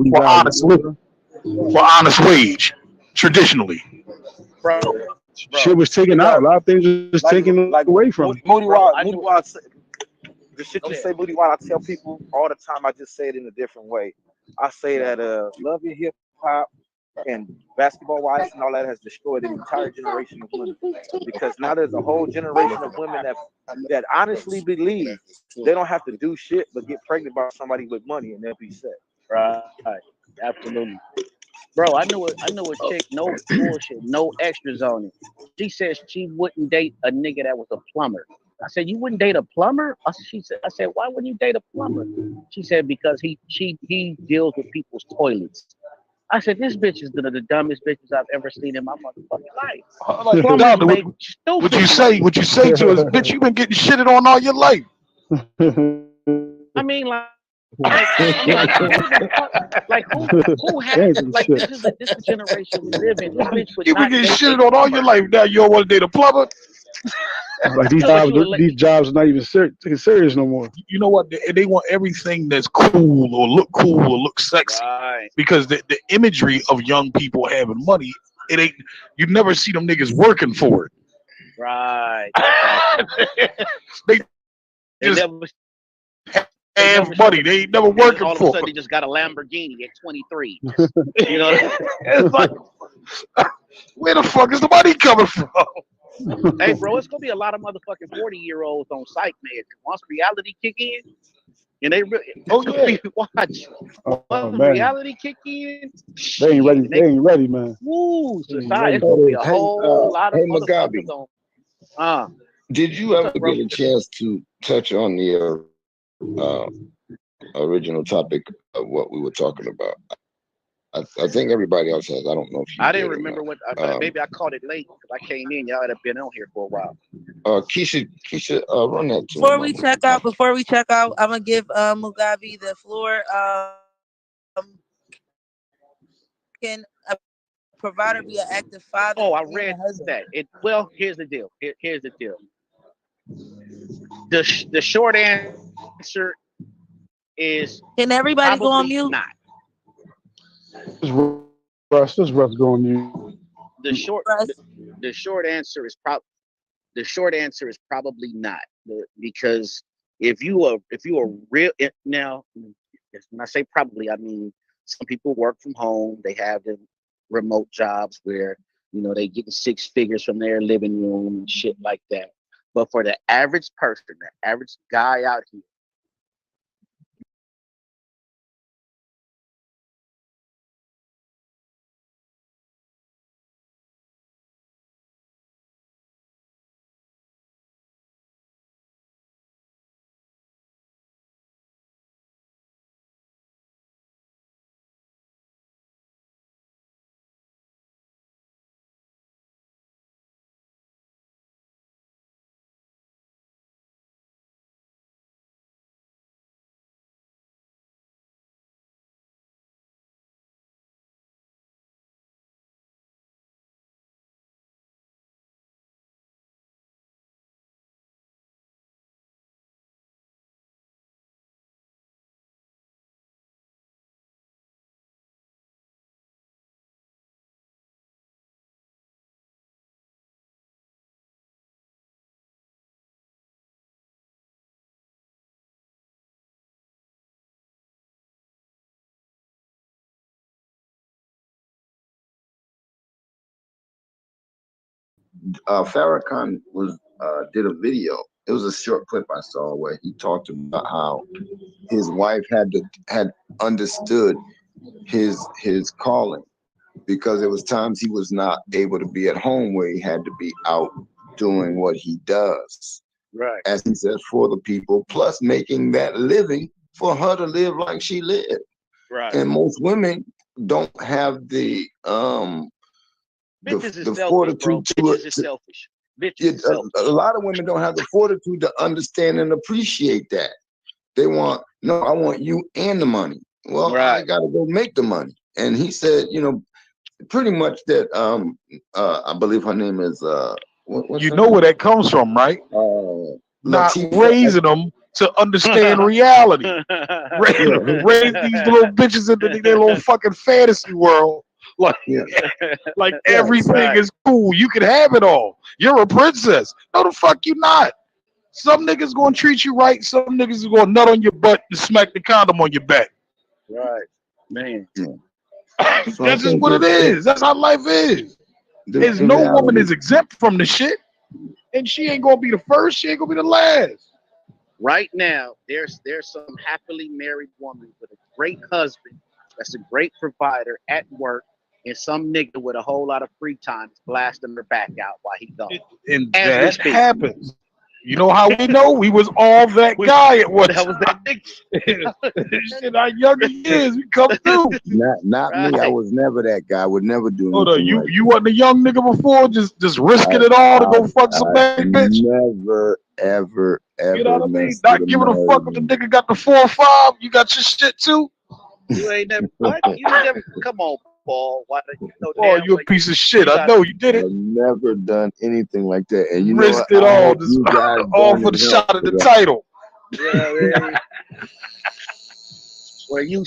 for honest value. living, for honest wage. Traditionally, bro, Shit bro. was taken You out. got A lot of things was taken like away from Moody them. Bro, I Moody knew. Wild. The shit Go you ahead. say, Moody Wild. I tell people all the time. I just say it in a different way. I say that love your hip hop and basketball wives and all that has destroyed an entire generation of women because now there's a whole generation of women that honestly believe they don't have to do shit but get pregnant by somebody with money and they'll be set. Right. Absolutely. Bro, I knew a chick, no bullshit, no extras on it. She said she wouldn't date a nigga that was a plumber. I said, you wouldn't date a plumber? I said, why wouldn't you date a plumber? She said, because he deals with people's toilets. I said, this bitch is the dumbest bitches I've ever seen in my motherfucking life. like Plumbers Donda, make stupid money. what you say to us, bitch? You've been getting shitted on all your life. I mean, I'm like, who the fuck? Like, who has Thank to? you, Like, shit. this is the generation we live in. This bitch would You've been not getting date a shitted on all your plumber. life. Now you don't want to date a plumber. Like No, but she would. these jobs are not even taken serious no more. You know what? They want everything that's cool or look sexy Right. because the imagery of young people having money, it ain't. You never see them niggas working for it. Right. Exactly. They They just never. They have never showed money. it. They ain't never And then working all of a for sudden, it. they just got a Lamborghini at 23. You know. It's like, where the fuck is the money coming from? Hey, bro, it's gonna be a lot of motherfucking 40-year-olds on psych meds. Once reality kick in, and they really Oh yeah. watch. Oh Once man, reality kick in, they ain't shit, ready. and They they ain't ready, man. woo, They ain't society. ready It's gonna for be this. a Hey, whole lot of hey, motherfuckers Mugabe, on. did you What's ever up, bro? get a chance to touch on the uh, original topic of what we were talking about? I think everybody else has. I don't know if you I did didn't or remember not. what. Maybe I caught it late because I came in. Y'all had been on here for a while. Keisha, run that to Before him. we check out, I'm gonna give Mugabe the floor. Can a provider be an active father Oh, I and read a husband? that. Well, here's the deal. Here's the deal. The short answer is Can everybody go on probably mute? not. This Russ going you. The short Russ? the short answer is probably not because if you are real now, when I say probably, I mean some people work from home. They have the remote jobs where they getting 6 figures from their living room and shit like that. But for the average person, the average guy out here, Farrakhan did a video. It was a short clip I saw where he talked about how his wife had understood his calling, because there was times he was not able to be at home where he had to be out doing what he does. Right. As he says, for the people, plus making that living for her to live like she lived. Right. And most women don't have the fortitude Bitches is selfish. Bitches is selfish. A lot of women don't have the fortitude to understand and appreciate that. They want, no, I want you and the money. Well, I gotta go make the money. And he said, pretty much that I believe her name is you know where that comes from, right? Not raising them to understand reality. Raise these little bitches into their little fucking fantasy world. Like everything is cool. You can have it all. You're a princess. No, the fuck you not. Some niggas gonna treat you right. Some niggas is gonna nut on your butt and smack the condom on your back. Right, man. That's just what it is. That's how life is. There's no woman is exempt from the shit, and she ain't gonna be the first. She ain't gonna be the last. Right now, there's some happily married woman with a great husband that's a great provider at work, and some nigga with a whole lot of free time blasting her back out while he gone. And that happens. You know how we know? We was all that guy at one time. That was that nigga. In our younger years, we come through. Not me. I was never that guy. I would never do Hold on, anything. you wasn't a young nigga before, just risking it all to go fuck some bad bitch. Never, ever. You know what I mean? Not giving a fuck if the nigga got the 4 or 5. You got your shit too. You ain't never. What? You never. Come on, Paul. Why don't you know? Oh, you a piece of shit. I know you did it. I've never done anything like that, and you risked know it all. Just all for the shot of the title. Yeah, man. Where you